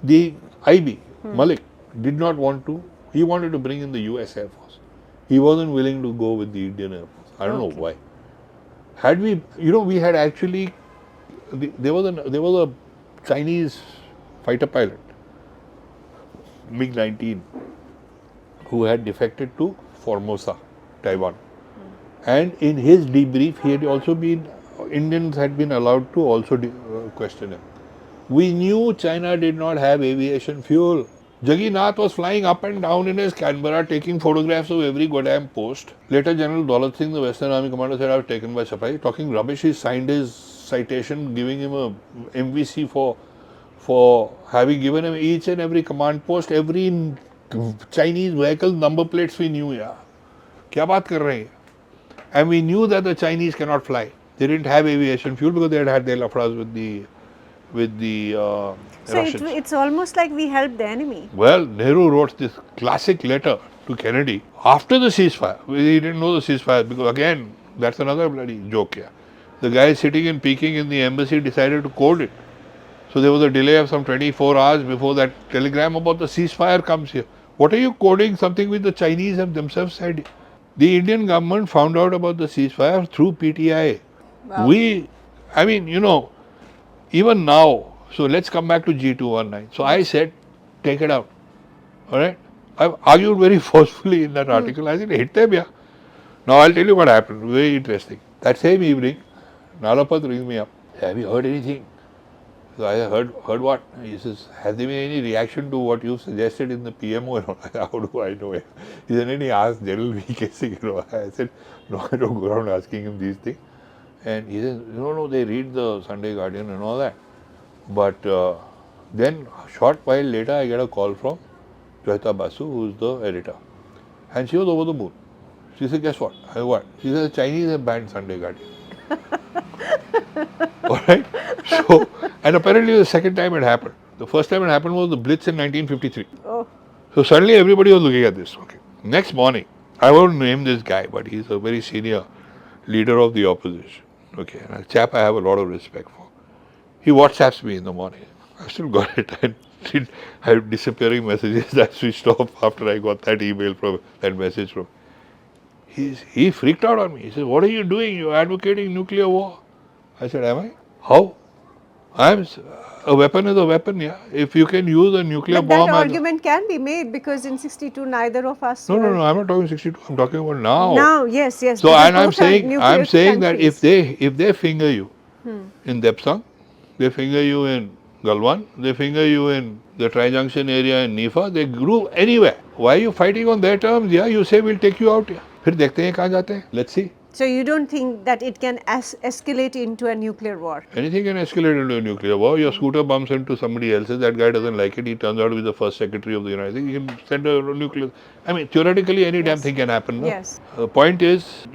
the IB, Malik, did not want to. He wanted to bring in the US Air Force. He wasn't willing to go with the Indian Air Force. I don't know why. Had we, we had actually, there was a Chinese fighter pilot, MiG-19, who had defected to Formosa, Taiwan. And in his debrief, he had also Indians had been allowed to also question him. We knew China did not have aviation fuel. Jagannath was flying up and down in his Canberra taking photographs of every goddamn post. Later, General Daulat Singh, the Western Army commander, said, I was taken by surprise. Talking rubbish, he signed his citation, giving him a MVC for having given him each and every command post, every Chinese vehicle number plates we knew, yeah. क्या बात कर रहे हैं? And we knew that the Chinese cannot fly. They didn't have aviation fuel because they had their lafras with the So Russians. it's almost like we helped the enemy. Well, Nehru wrote this classic letter to Kennedy after the ceasefire. He didn't know the ceasefire because again, that's another bloody joke here. The guy sitting in Peking in the embassy decided to code it. So there was a delay of some 24 hours before that telegram about the ceasefire comes here. What are you coding? Something which the Chinese have themselves said. The Indian government found out about the ceasefire through PTI. Wow. I mean, even now, so let's come back to G219. So I said, take it out. All right? I argued very forcefully in that article. I said, hit them, yeah. Now I'll tell you what happened. Very interesting. That same evening, Nalapat rings me up. Have you heard anything? So I heard what? He says, has there been any reaction to what you suggested in the PMO? How do I know? He said, and he asked General VK Singh. I said, no, I don't go around asking him these things. And he says, no, they read the Sunday Guardian and all that. But then, a short while later, I get a call from Joyita Basu, who's the editor. And she was over the moon. She said, guess what? I said, what? She said, the Chinese have banned Sunday Guardian. Alright? So, and apparently the second time it happened. The first time it happened was the Blitz in 1953. Oh. So suddenly everybody was looking at this. Okay. Next morning, I won't name this guy, but he's a very senior leader of the opposition. Okay. And a chap I have a lot of respect for. He WhatsApps me in the morning. I still got it. I had disappearing messages that switched off after I got that email from that message from. He freaked out on me. He said, what are you doing? You're advocating nuclear war. I said, am I? How? A weapon is a weapon, yeah. If you can use a nuclear But bomb. that argument can be made because in 62 neither of us. No, I'm not talking 62. I'm talking about now. Now, yes. So, and I'm saying that if they finger you in Depsang, they finger you in Galwan, they finger you in the Tri-Junction area in NEFA, they groove anywhere. Why are you fighting on their terms? Yeah, you say we'll take you out. Yeah. फिर देखते हैं कहाँ जाते हैं. Let's see. So you don't think that it can escalate into a nuclear war? Anything can escalate into a nuclear war. Your scooter bumps into somebody else's. That guy doesn't like it. He turns out to be the first secretary of the United States. He can send a nuclear. I mean, theoretically, any damn thing can happen. No? Yes. The point is,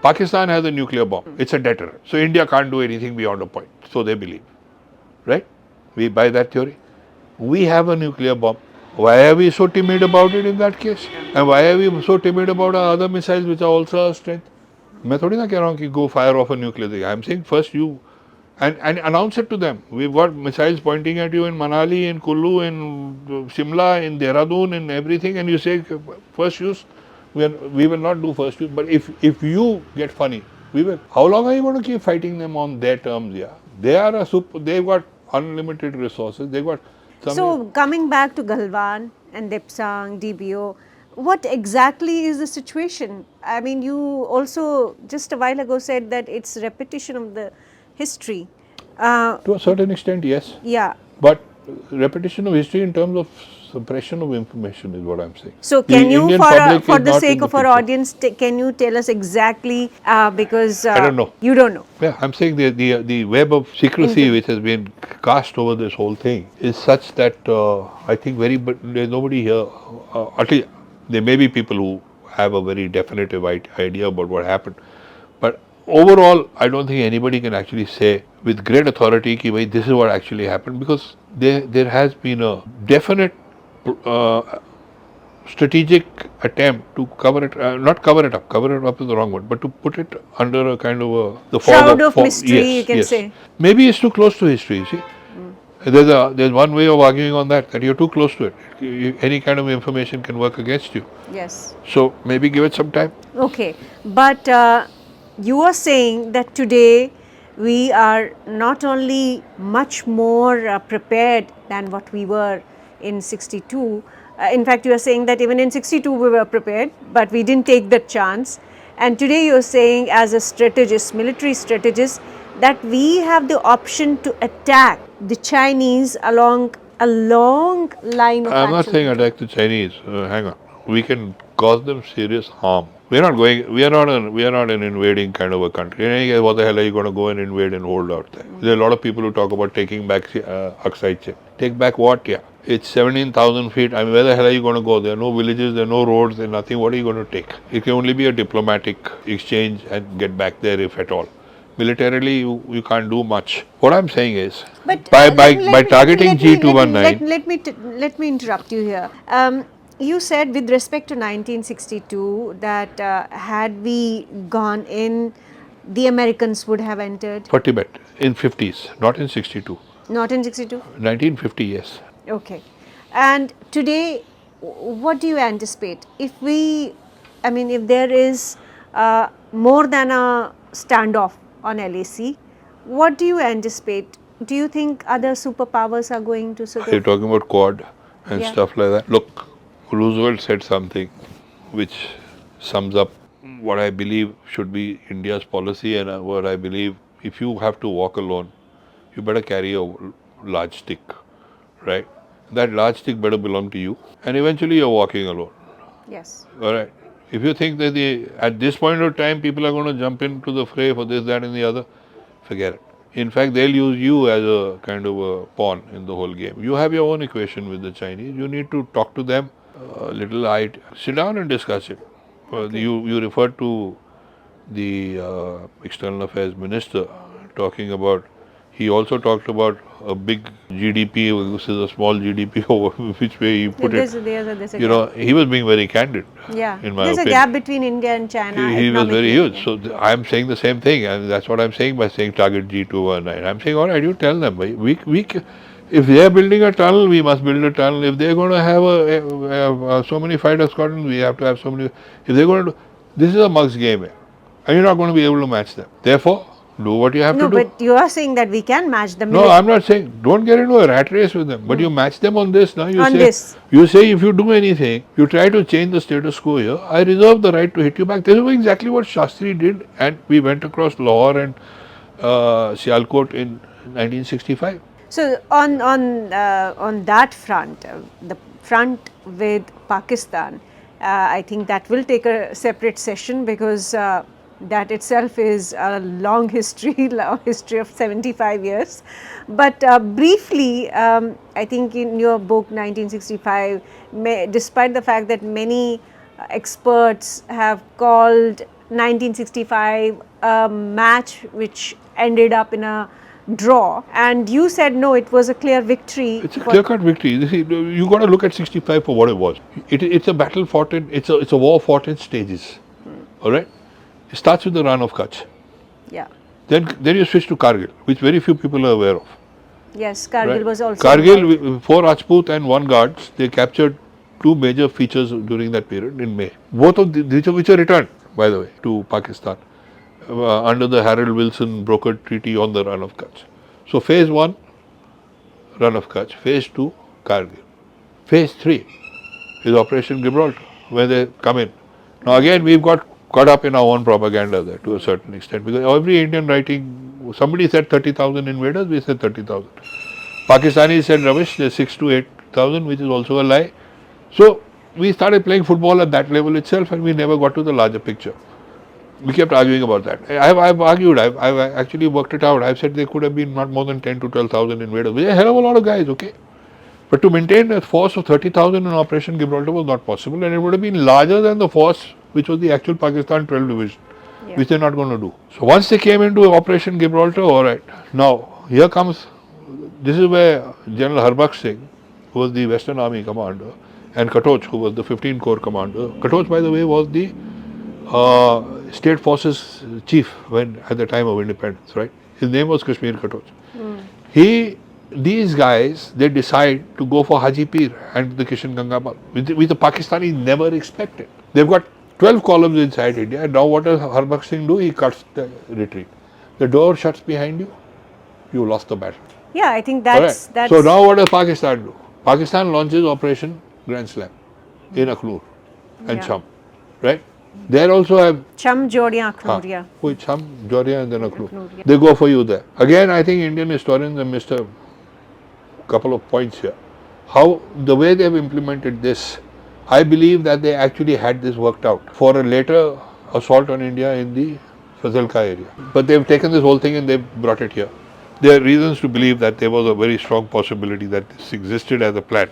Pakistan has a nuclear bomb. It's a deterrent. So India can't do anything beyond a point. So they believe, right? We buy that theory. We have a nuclear bomb. Why are we so timid about it in that case? And why are we so timid about our other missiles which are also our strength? मैं थोड़ी ना कह रहा हूँ कि go fire off a nuclear thing. I'm saying first you and announce it to them. We've got missiles pointing at you in Manali, in Kullu, in Shimla, in Dehradun, in everything, and you say first use. We will not do first use. But if you get funny, we will. How long are you going to keep fighting them on their terms? Yeah, they've got unlimited resources. They've got. So coming back to Galwan and Depsang, DBO. What exactly is the situation? I mean, you also just a while ago said that it's repetition of the history. To a certain extent, yes. Yeah. But repetition of history in terms of suppression of information is what I'm saying. So can you, for the sake of our audience, can you tell us exactly, because I don't know. You don't know. Yeah, I'm saying the web of secrecy which has been cast over this whole thing is such that I think there's nobody here, at least there may be people who have a very definitive idea about what happened. But overall, I don't think anybody can actually say with great authority that this is what actually happened, because there has been a definite strategic attempt to cover it, not cover it up is the wrong word, but to put it under a kind of the shroud of mystery, you can say. Maybe it's too close to history, you see. There's one way of arguing on that you're too close to it. Any kind of information can work against you. Yes. So maybe give it some time. Okay, but you are saying that today we are not only much more prepared than what we were in 62. In fact, you are saying that even in 62 we were prepared, but we didn't take that chance. And today you are saying, as a strategist, military strategist, that we have the option to attack the Chinese along a long line of I'm not saying attack the Chinese. Hang on. We can cause them serious harm. We are not an invading kind of a country. What the hell are you going to go and invade and hold out there? There are a lot of people who talk about taking back Aksai Chin. Take back what? Yeah. It's 17,000 feet. I mean, where the hell are you going to go? There are no villages, there are no roads, there is nothing. What are you going to take? It can only be a diplomatic exchange and get back there if at all. Militarily, you can't do much. What I'm saying is, But by targeting G219, let me interrupt you here. You said with respect to 1962 that had we gone in, the Americans would have entered. for Tibet in 50s, not in 62. Not in 62? 1950, yes. Okay. And today, what do you anticipate? If we, I mean, if there is more than a standoff on LAC, what do you anticipate? Do you think other superpowers are going to sort Are you of? talking about Quad and Yeah. stuff like that? Look, Roosevelt said something which sums up what I believe should be India's policy and what I believe if you have to walk alone, you better carry a large stick, right? That large stick better belong to you, and eventually you're walking alone. Yes. All right. If you think that at this point of time people are going to jump into the fray for this, that, and the other, forget it. In fact, they'll use you as a kind of a pawn in the whole game. You have your own equation with the Chinese. You need to talk to them a little. Sit down and discuss it. Okay. You referred to the external affairs minister talking about. He also talked about a big GDP versus a small GDP, or which way he put There's it. a You gap. know, he was being very candid. Yeah. In my There's opinion, a gap between India and China. he was very economically. huge. So I'm saying the same thing, and that's what I'm saying by saying target G219. I'm saying, all right, you tell them. If they are building a tunnel, we must build a tunnel. If they're going to have so many fighter squadrons, we have to have so many. If they're going to, this is a mug's game, and you're not going to be able to match them. Therefore, do what you have No, to do. but you are saying that we can match them. No, I'm not saying don't get into a rat race with them, but you match them on this. Now On this. you say if you do anything, you try to change the status quo here. I reserve the right to hit you back. This is exactly what Shastri did, and we went across Lahore and Sialkot in 1965. So on that front, the front with Pakistan, I think that will take a separate session because that itself is a long history, history of 75 years. But briefly, I think in your book 1965, despite the fact that many experts have called 1965 a match which ended up in a draw, and you said no, it was a clear victory. It's a clear-cut victory. You got to look at 65 for what it was. It's a battle fought in. It's a war fought in stages. All right. It starts with the run of Kutch. Yeah. Then you switch to Kargil, which very few people are aware of. Yes, Kargil Right. was also. Kargil, 4 Rajput and 1 Guards, they captured 2 major features during that period in May. Both of which are returned, by the way, to Pakistan under the Harold Wilson brokered treaty on the run of Kutch. So phase 1, run of Kutch. Phase 2, Kargil. Phase 3 is Operation Gibraltar, where they come in. Now again, we've got caught up in our own propaganda there to a certain extent, because every Indian writing, somebody said 30,000 invaders, we said 30,000. Pakistanis said rubbish, there's 6 to 8,000, which is also a lie. So we started playing football at that level itself, and we never got to the larger picture. We kept arguing about that. I've argued, I've actually worked it out. I've said there could have been not more than 10 to 12,000 invaders, which is a hell of a lot of guys, okay? But to maintain a force of 30,000 in Operation Gibraltar was not possible, and it would have been larger than the force which was the actual Pakistan 12 division, which they're not going to do. So once they came into Operation Gibraltar, all right. Now here comes, this is where General Harbaksh Singh, who was the Western Army commander, and Katoch, who was the 15 Corps commander. Katoch, by the way, was the State Forces chief when at the time of independence, right? His name was Kashmir Katoch. These guys, they decide to go for Haji Pir and the Kishan Ganga Bal, which the Pakistanis never expected. They've got 12 columns inside India, and now what does Harbaksh Singh do? He cuts the retreat. The door shuts behind you, you lost the battle. Yeah, I think that's. So now what does Pakistan do? Pakistan launches Operation Grand Slam in Akhnur and Cham, right? There also have Cham, Jodia, Akhnur, Cham, Joria, and then Akhnur. They go for you there. Again, I think Indian historians have missed a couple of points here. How the way they have implemented this, I believe that they actually had this worked out for a later assault on India in the Fazalka area. But they've taken this whole thing and they've brought it here. There are reasons to believe that there was a very strong possibility that this existed as a plan.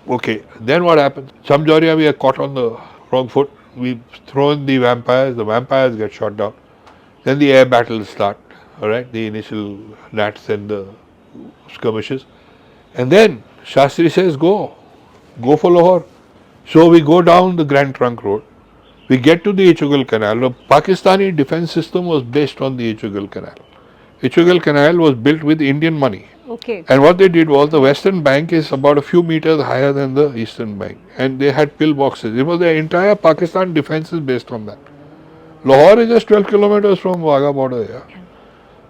Okay, then what happens? Some Georgia we are caught on the wrong foot. We throw in the vampires get shot down. Then the air battles start, alright, the initial nats and the skirmishes. And then Shastri says, go for Lahore. So we go down the Grand Trunk Road. We get to the Ichugal Canal. The Pakistani defense system was based on the Ichugal Canal. Ichugal Canal was built with Indian money. Okay. And what they did was the western bank is about a few meters higher than the eastern bank. And they had pillboxes. It was the entire Pakistan defense is based on that. Lahore is just 12 kilometers from Wagah border, yeah,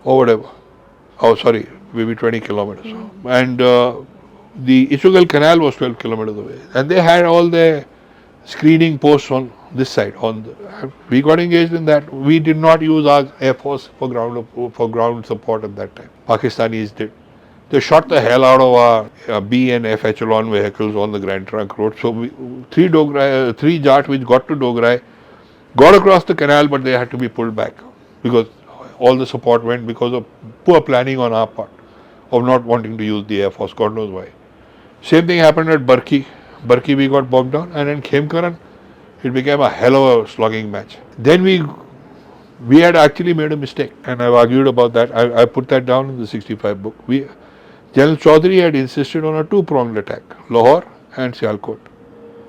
or whatever. Oh, sorry, maybe 20 kilometers. And the Ichugal Canal was 12 kilometers away. And they had all their screening posts on this side. We got engaged in that. We did not use our air force for ground support at that time. Pakistanis did. They shot the hell out of our B and F echelon vehicles on the Grand Trunk Road. So three Jat which got to Dograi got across the canal, but they had to be pulled back because all the support went because of poor planning on our part of not wanting to use the air force. God knows why. Same thing happened at Barki. Barki we got bogged down, and in Khemkaran it became a hell of a slugging match. Then we had actually made a mistake, and I've argued about that. I put that down in the 65 book. General Chaudhary had insisted on a two-pronged attack, Lahore and Sialkot.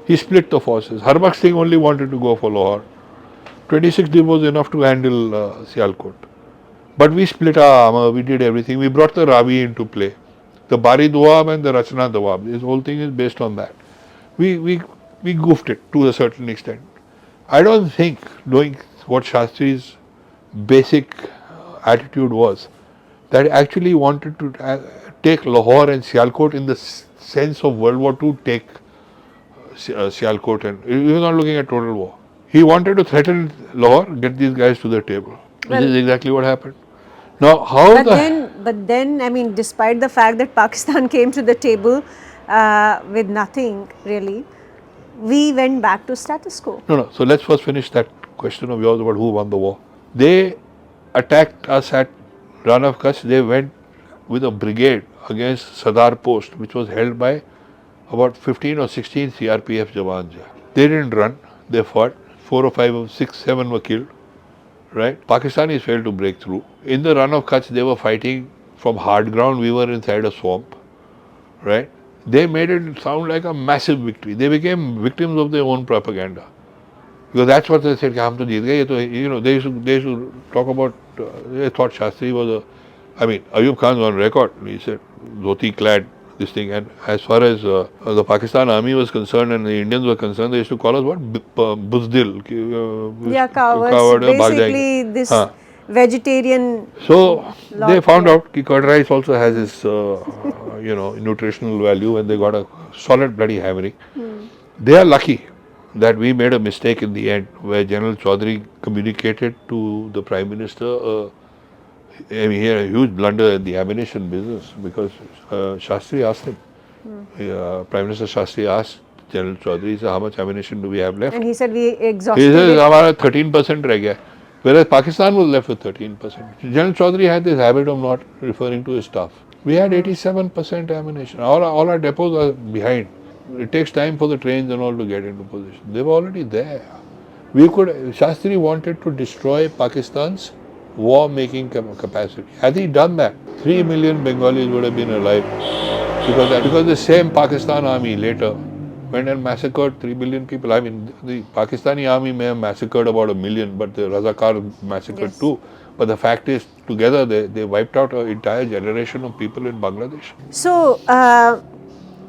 He split the forces. Harbakh Singh only wanted to go for Lahore. 26 D was enough to handle Sialkot. But we split our armor, we did everything. We brought the Ravi into play. The Bari Dawab and the Rachna Dawab. This whole thing is based on that. We goofed it to a certain extent. I don't think, knowing what Shastri's basic attitude was, that he actually wanted to take Lahore and Sialkot in the sense of World War II, take Sialkot, and he was not looking at total war. He wanted to threaten Lahore, get these guys to the table. Well, this is exactly what happened. Now, but then, I mean, despite the fact that Pakistan came to the table with nothing really, we went back to status quo. No. So let's first finish that question of yours about who won the war. They attacked us at Ran of Kutch. They went with a brigade against Sadar Post, which was held by about 15 or 16 CRPF Jawans. They didn't run. They fought. 4 or 5 or 6, 7 were killed. Right? Pakistanis failed to break through. In the Run of Kutch, they were fighting from hard ground. We were inside a swamp. Right? They made it sound like a massive victory. They became victims of their own propaganda. Because that's what they said, hum to jeet gaye. You know, they used to talk about, they thought Shastri was Ayub Khan was on record. He said, dhoti clad, this thing. And as far as the Pakistan army was concerned and the Indians were concerned, they used to call us what? Buzdil. Cowards. Basically, this vegetarian. So they found out that curd rice also has its, nutritional value, and they got a solid bloody hammering. They are lucky that we made a mistake in the end, where General Chaudhary communicated to the Prime Minister. He had a huge blunder in the ammunition business, because Shastri asked him. Prime Minister Shastri asked General Chaudhary, how much ammunition do we have left? And he said, we exhausted it. He said, it. 13% reh gaya. Whereas Pakistan was left with 13%. General Chaudhary had this habit of not referring to his staff. We had 87% ammunition. All our depots are behind. It takes time for the trains and all to get into position. They were already there. Shastri wanted to destroy Pakistan's war-making capacity. Had he done that, 3 million Bengalis would have been alive. Because the same Pakistan army later went and massacred 3 million people. I mean, the Pakistani army may have massacred about 1 million, but the Razakar massacred too. But the fact is, together they wiped out an entire generation of people in Bangladesh. So,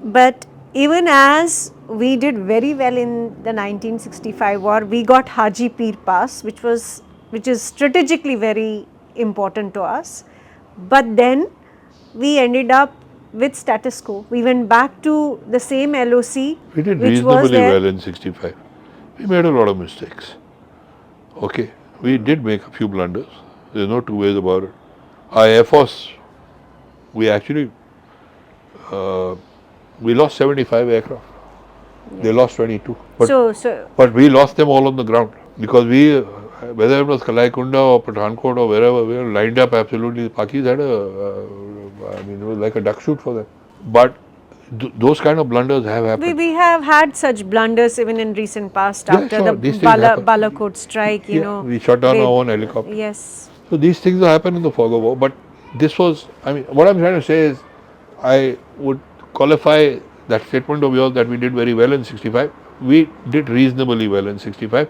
but even as we did very well in the 1965 war, we got Haji Pir Pass, which is strategically very important to us. But then we ended up with status quo. We went back to the same LOC. We did reasonably well in 65. We made a lot of mistakes. Okay, we did make a few blunders. There's no two ways about it. Our Air Force, we actually, we lost 75 aircraft. They lost 22. But we lost them all on the ground, because we whether it was Kalaikunda or Pathankot or wherever, we were lined up absolutely. Pakis had I mean, it was like a duck shoot for them. But those kind of blunders have happened. We have had such blunders even in recent past Yeah, after sure, the these things happen. Balakot strike, you Yeah, know. we shot down our own helicopter. Yes. So these things happen in the fog of war. But this was, I mean, what I'm trying to say is, I would qualify that statement of yours that we did very well in 65. We did reasonably well in 65.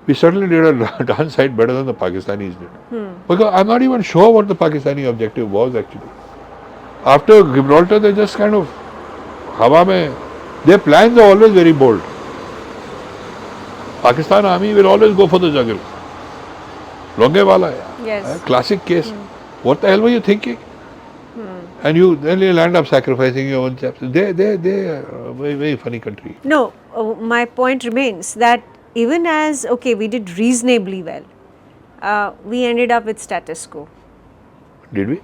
We certainly did a darn sight better than the Pakistanis did. Because I'm not even sure what the Pakistani objective was actually. After Gibraltar, they just kind of, hawa mein, their plans are always very bold. Pakistan army will always go for the jungle. Longewala, Yes. classic case. What the hell were you thinking? And then you'll end up sacrificing your own chaps. They are a very, very funny country. No, my point remains that even as, okay, we did reasonably well, we ended up with status quo. Did we?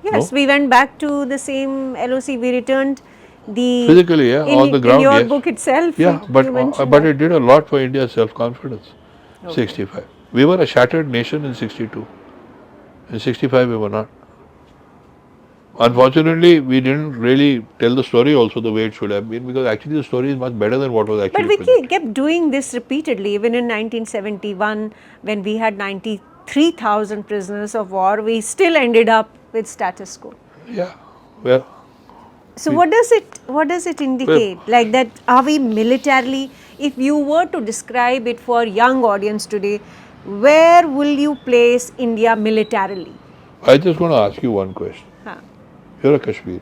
Yes, No? we went back to the same LOC. We returned the Physically, yeah, on the ground, in your yes. book itself. Yeah, you but mentioned but that. it did a lot for India's self-confidence. Okay. 65. We were a shattered nation in 62. In 65, we were not. Unfortunately, we didn't really tell the story also the way it should have been, because actually the story is much better than what was actually But we presented. kept doing this repeatedly. Even in 1971, when we had 93,000 prisoners of war, we still ended up with status quo. Yeah, well, So what does it indicate? Like that, are we militarily? If you were to describe it for young audience today, where will you place India militarily? I just want to ask you one question. Huh. You're a Kashmiri,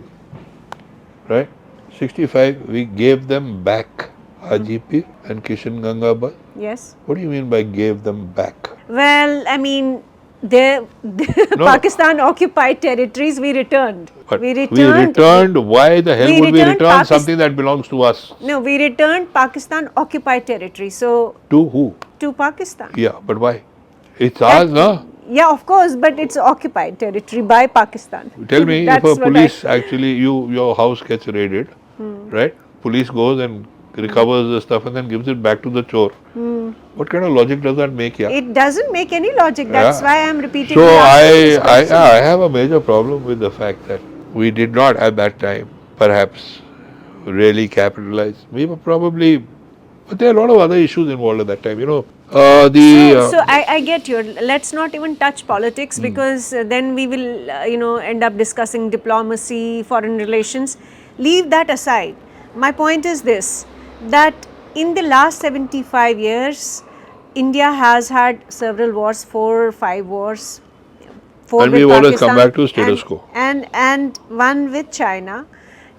right? 65, we gave them back Hajipir and Kishan Gangabad. Yes. What do you mean by gave them back? Well, I mean, the Pakistan occupied territories we returned. But we returned. Why the hell we would we returned return something that belongs to us? No, we returned Pakistan occupied territory. So To who? to Pakistan. Yeah, but why? It's ours, no? Yeah, of course, but it's occupied territory by Pakistan. Tell me, if That's a what police actually, your house gets raided, right? Police goes and recovers the stuff and then gives it back to the chore. What kind of logic does that make, yeah? It doesn't make any logic. That's Yeah. why I'm repeating. So I have a major problem with the fact that we did not at that time perhaps really capitalize. We were probably, but there are a lot of other issues involved at that time, you know. So I get you. Let's not even touch politics because then we will, end up discussing diplomacy, foreign relations. Leave that aside. My point is this, that in the last 75 years, India has had several wars, 4 or 5 wars. 4 And with we've always come Pakistan back to status quo. And one with China.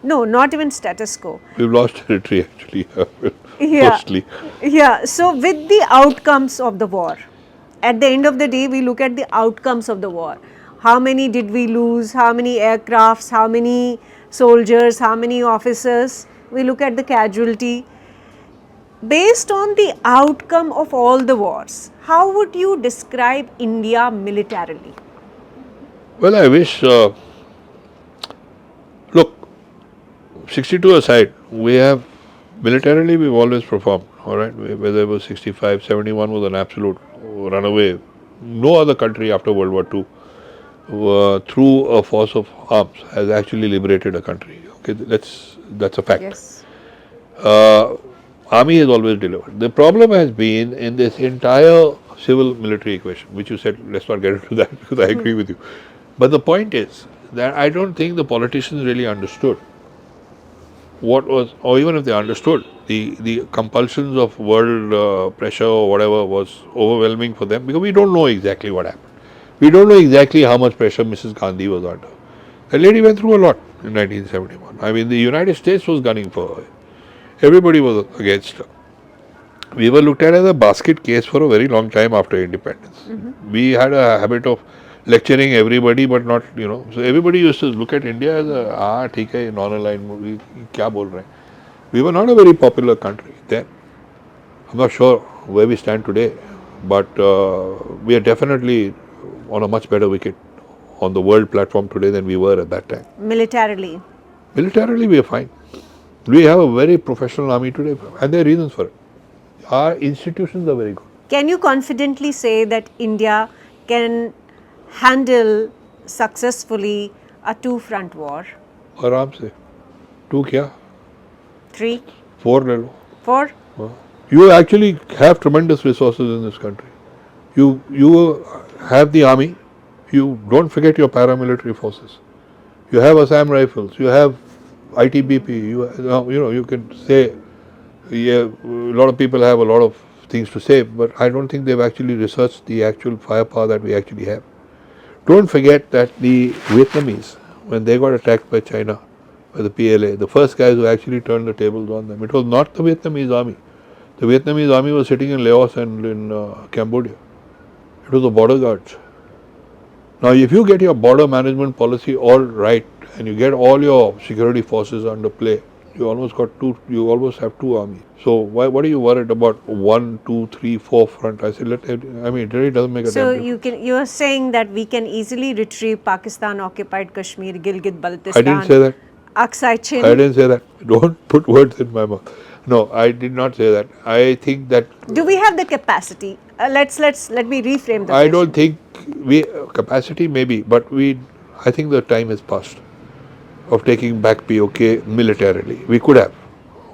No, not even status quo. We've lost territory actually, Yeah. mostly. Yeah, so with the outcomes of the war, at the end of the day, we look at the outcomes of the war. How many did we lose? How many aircrafts? How many soldiers? How many officers? We look at the casualty. Based on the outcome of all the wars, how would you describe India militarily? Well, I wish, look, 62 aside, we have, militarily we've always performed, all right, whether it was 65, 71 was an absolute runaway. No other country after World War II, through a force of arms, has actually liberated a country. Okay, that's a fact. Yes. Army has always delivered. The problem has been in this entire civil military equation, which you said, let's not get into that because I agree with you. But the point is that I don't think the politicians really understood what was, or even if they understood, the compulsions of world pressure or whatever was overwhelming for them, because we don't know exactly what happened. We don't know exactly how much pressure Mrs. Gandhi was under. The lady went through a lot in 1971. I mean, the United States was gunning for her. Everybody was against her. We were looked at as a basket case for a very long time after independence. We had a habit of lecturing everybody, but not, so everybody used to look at India as theek hai, non-aligned movie, kya bol rahe hain. We were not a very popular country then. I'm not sure where we stand today, but we are definitely on a much better wicket on the world platform today than we were at that time. Militarily. Militarily, we are fine. We have a very professional army today, and there are reasons for it. Our institutions are very good. Can you confidently say that India can handle successfully a two-front war? आराम से 2 क्या 3, 4 ले लो 4? You actually have tremendous resources in this country. You have the army. You don't forget your paramilitary forces. You have Assam rifles. You have ITBP. You can say, yeah, a lot of people have a lot of things to say, but I don't think they've actually researched the actual firepower that we actually have. Don't forget that the Vietnamese, when they got attacked by China, by the PLA, the first guys who actually turned the tables on them, it was not the Vietnamese army. The Vietnamese army was sitting in Laos and in Cambodia. It was the border guards. Now, if you get your border management policy all right and you get all your security forces under play, you almost have two armies. So what are you worried about 1, 2, 3, 4 front? I said, it really doesn't make a So difference. you are saying that we can easily retrieve Pakistan occupied Kashmir, Gilgit Baltistan. I didn't say that. Aksai Chin. I didn't say that. Don't put words in my mouth. No, I did not say that. I think that. Do we have the capacity? Let me reframe the question. I don't think capacity maybe, but I think the time has passed of taking back POK militarily. We could have.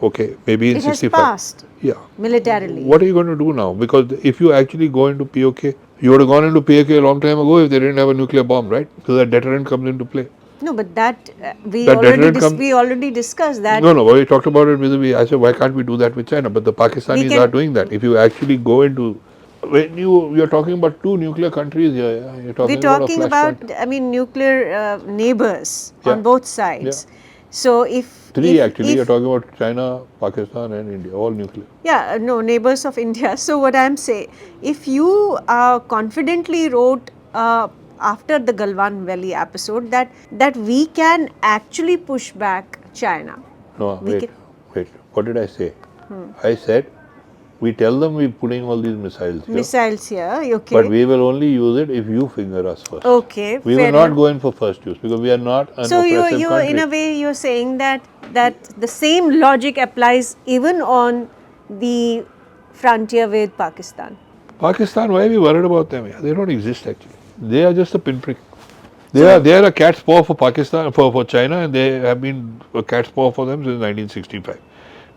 Okay, maybe in 65. It has passed. Yeah. Militarily. What are you going to do now? Because if you actually go into POK, you would have gone into POK a long time ago if they didn't have a nuclear bomb, right? So that deterrent comes into play. No, but we already discussed that. No, we talked about it vis-a-vis. I said, why can't we do that with China? But the Pakistanis are doing that. If you actually go into, when you're talking about two nuclear countries here, yeah? We're talking about nuclear neighbors on both sides. Yeah. So if you're talking about China, Pakistan, and India, all nuclear. Yeah, no, neighbors of India. So what I'm saying, if you confidently wrote after the Galwan Valley episode that we can actually push back China. No, wait. What did I say? I said, we tell them we're putting all these missiles here. Missiles here, okay. But we will only use it if you finger us first. Okay, we will not go in for first use because we are not an oppressive country. So in a way you're saying that the same logic applies even on the frontier with Pakistan. Pakistan, why are we worried about them? They don't exist actually. They are just a pinprick. They are a cat's paw for Pakistan, for China, and they have been a cat's paw for them since 1965.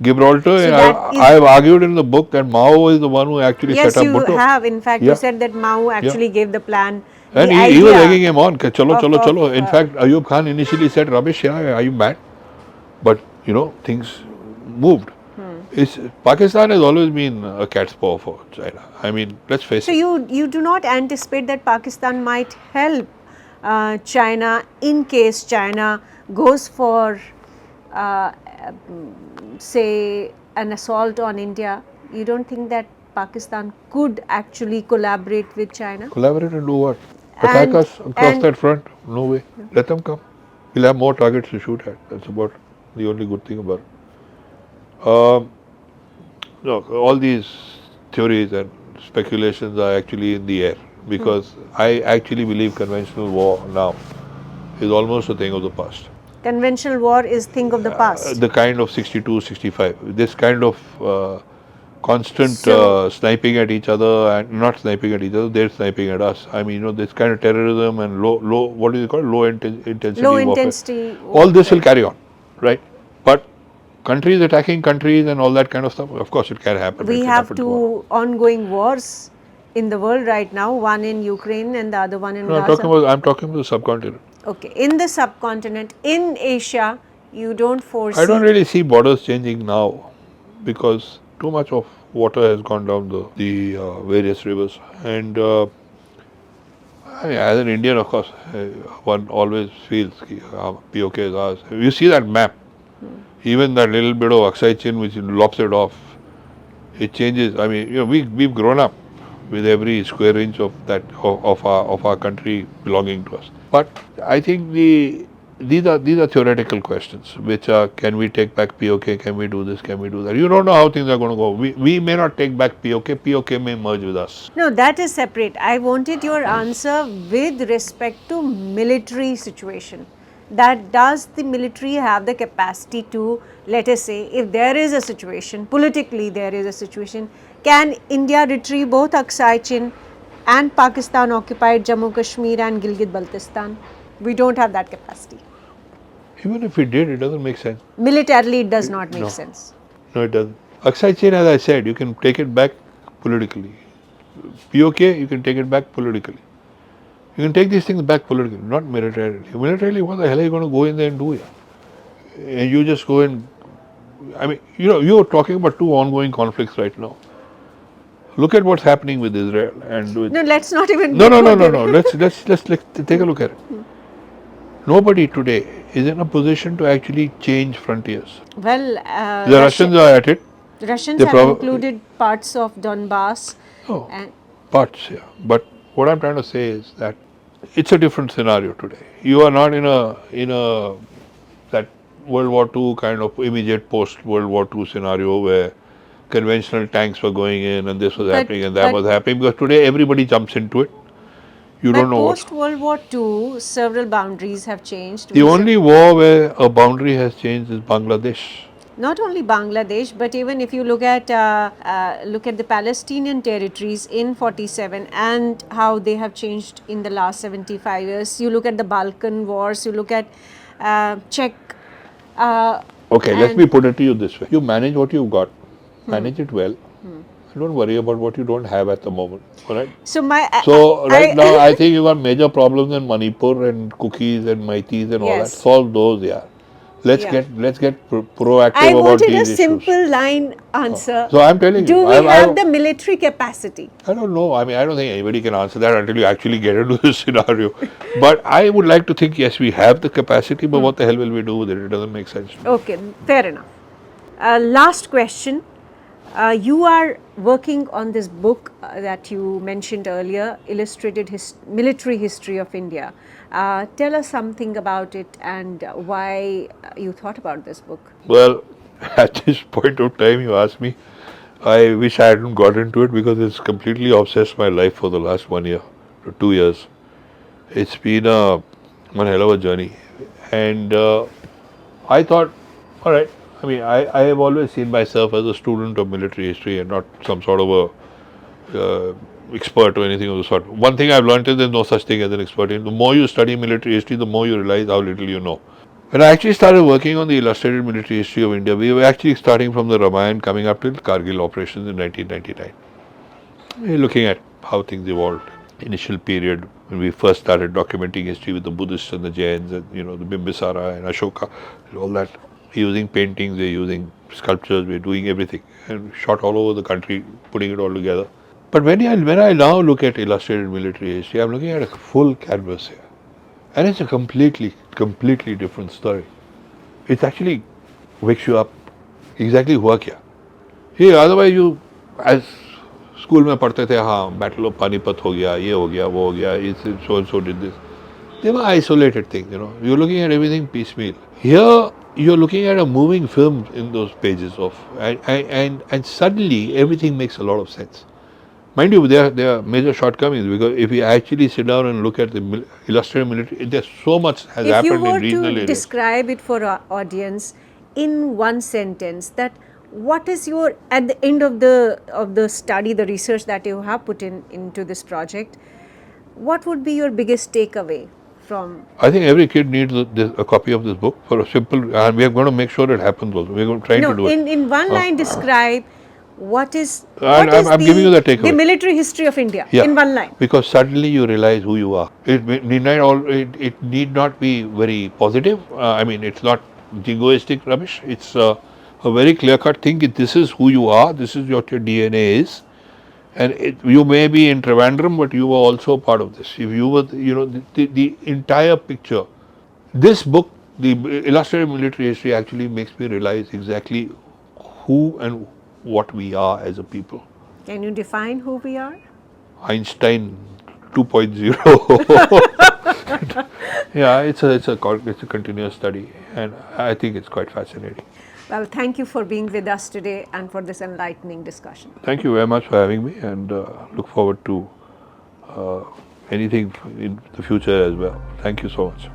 Gibraltar, I have argued in the book that Mao is the one who actually set up Bhutto. Yes, you have. In fact, you said that Mao actually gave the plan. And he was egging him on. Chalo. In fact, Ayub Khan initially said, rubbish, are you mad? But, things moved. Pakistan has always been a cat's paw for China. Let's face it. So you do not anticipate that Pakistan might help China in case China goes for, say, an assault on India? You don't think that Pakistan could actually collaborate with China? Collaborate and do what? Attack us across that front? No way. Let them come. We'll have more targets to shoot at. That's about the only good thing about it. Look, all these theories and speculations are actually in the air because I actually believe conventional war now is almost a thing of the past. Conventional war is thing of the past? The kind of 62, 65. This kind of constant sniping at each other and not sniping at each other, they're sniping at us. This kind of terrorism and what is it called? Low intensity warfare. All this will carry on, right? But countries attacking countries and all that kind of stuff, of course it can happen. We have two ongoing wars in the world right now, one in Ukraine and the other one in Gaza. I'm talking about the subcontinent. Okay, in the subcontinent, in Asia, you don't foresee... I don't really see borders changing now because too much of water has gone down the various rivers. And as an Indian, of course, one always feels POK is ours. You see that map. Even that little bit of Aksai Chin which lops it off, it changes. We've grown up with every square inch of that of our country belonging to us. But I think these are theoretical questions, which are: can we take back POK? Can we do this? Can we do that? You don't know how things are going to go. We may not take back POK. POK may merge with us. No, that is separate. I wanted your answer with respect to military situation. That does the military have the capacity to, let us say, if there is a situation, politically there is a situation, Can India retrieve both Aksai Chin and Pakistan occupied Jammu Kashmir and Gilgit-Baltistan? We don't have that capacity. Even if we did, it doesn't make sense. Militarily, it does not make No. sense. No, it doesn't. Aksai Chin, as I said, you can take it back politically. POK, you can take it back politically. You can take these things back politically, not militarily. Militarily, what the hell are you going to go in there and do here? And you just go and, I mean, you're talking about two ongoing conflicts right now. Look at what's happening with Israel and with. No, let's not even. No. Let's take a look at it. Nobody today is in a position to actually change frontiers. Well, The Russians are at it. Russians have included parts of Donbass. Oh, And parts, yeah. But what I'm trying to say is that it's a different scenario today. You are not in a that World War II kind of immediate post World War II scenario where conventional tanks were going in and this was happening and that was happening, because today everybody jumps into it. You don't know post World War II, several boundaries have changed. The only war where a boundary has changed is Bangladesh. Not only Bangladesh, but even if you look at the Palestinian territories in 47 and how they have changed in the last 75 years. You look at the Balkan wars. You look at Czech. Okay, let me put it to you this way: you manage what you've got, manage it well. Don't worry about what you don't have at the moment. All right. So right now, I think you got major problems in Manipur and Cookies and Maitis and all that. Solve those, yeah. Let's get proactive about these issues. I wanted a simple line answer. So I'm telling you, do we have the military capacity? I don't know. I mean, I don't think anybody can answer that until you actually get into this scenario. But I would like to think, yes, we have the capacity, but what the hell will we do with it? It doesn't make sense. Okay, fair enough. Last question. You are working on this book that you mentioned earlier, Illustrated Military History of India. Tell us something about it and why you thought about this book. Well, at this point of time, you ask me, I wish I hadn't got into it because it's completely obsessed my life for the last 1 year to 2 years. It's been one hell of a journey. And I thought, all right, I mean, I have always seen myself as a student of military history and not some sort of a expert or anything of the sort. One thing I've learned is there's no such thing as an expert. The more you study military history, the more you realize how little you know. When I actually started working on the Illustrated Military History of India, we were actually starting from the Ramayana coming up till Kargil operations in 1999. We're looking at how things evolved. Initial period when we first started documenting history with the Buddhists and the Jains and the Bimbisara and Ashoka and all that. We're using paintings, we're using sculptures, we're doing everything and shot all over the country, putting it all together. But when I now look at Illustrated Military History, I'm looking at a full canvas here. And it's a completely different story. It actually wakes you up exactly हुआ क्या. Here, otherwise you, as school में पढ़ते थे, हाँ, Battle of Panipat हो गया, ये हो गया, वो हो गया, so and so did this. They were isolated things, You're looking at everything piecemeal. Here, you're looking at a moving film in those pages and suddenly everything makes a lot of sense. Mind you, there are major shortcomings because if you actually sit down and look at the Illustrated Military, there's so much has happened in regional areas. If you were to describe it for our audience in one sentence, that what is your, at the end of the study, the research that you have put into this project, what would be your biggest takeaway from? I think every kid needs a copy of this book for a simple, and we are going to make sure it happens also. We are going to try to do it. In one line, describe what is I'm giving you the takeaway. The military history of India in one line. Because suddenly you realize who you are. It need not be very positive. I mean, it's not jingoistic rubbish. It's a very clear-cut thing. This is who you are. This is what your DNA is. And you may be in Trivandrum, but you were also part of this. If you were, the entire picture. This book, the Illustrated Military History, actually makes me realize exactly who and what we are as a people. Can you define who we are? Einstein 2.0. Yeah, it's a continuous study, and I think it's quite fascinating. Well, thank you for being with us today and for this enlightening discussion. Thank you very much for having me, and look forward to anything in the future as well. Thank you so much.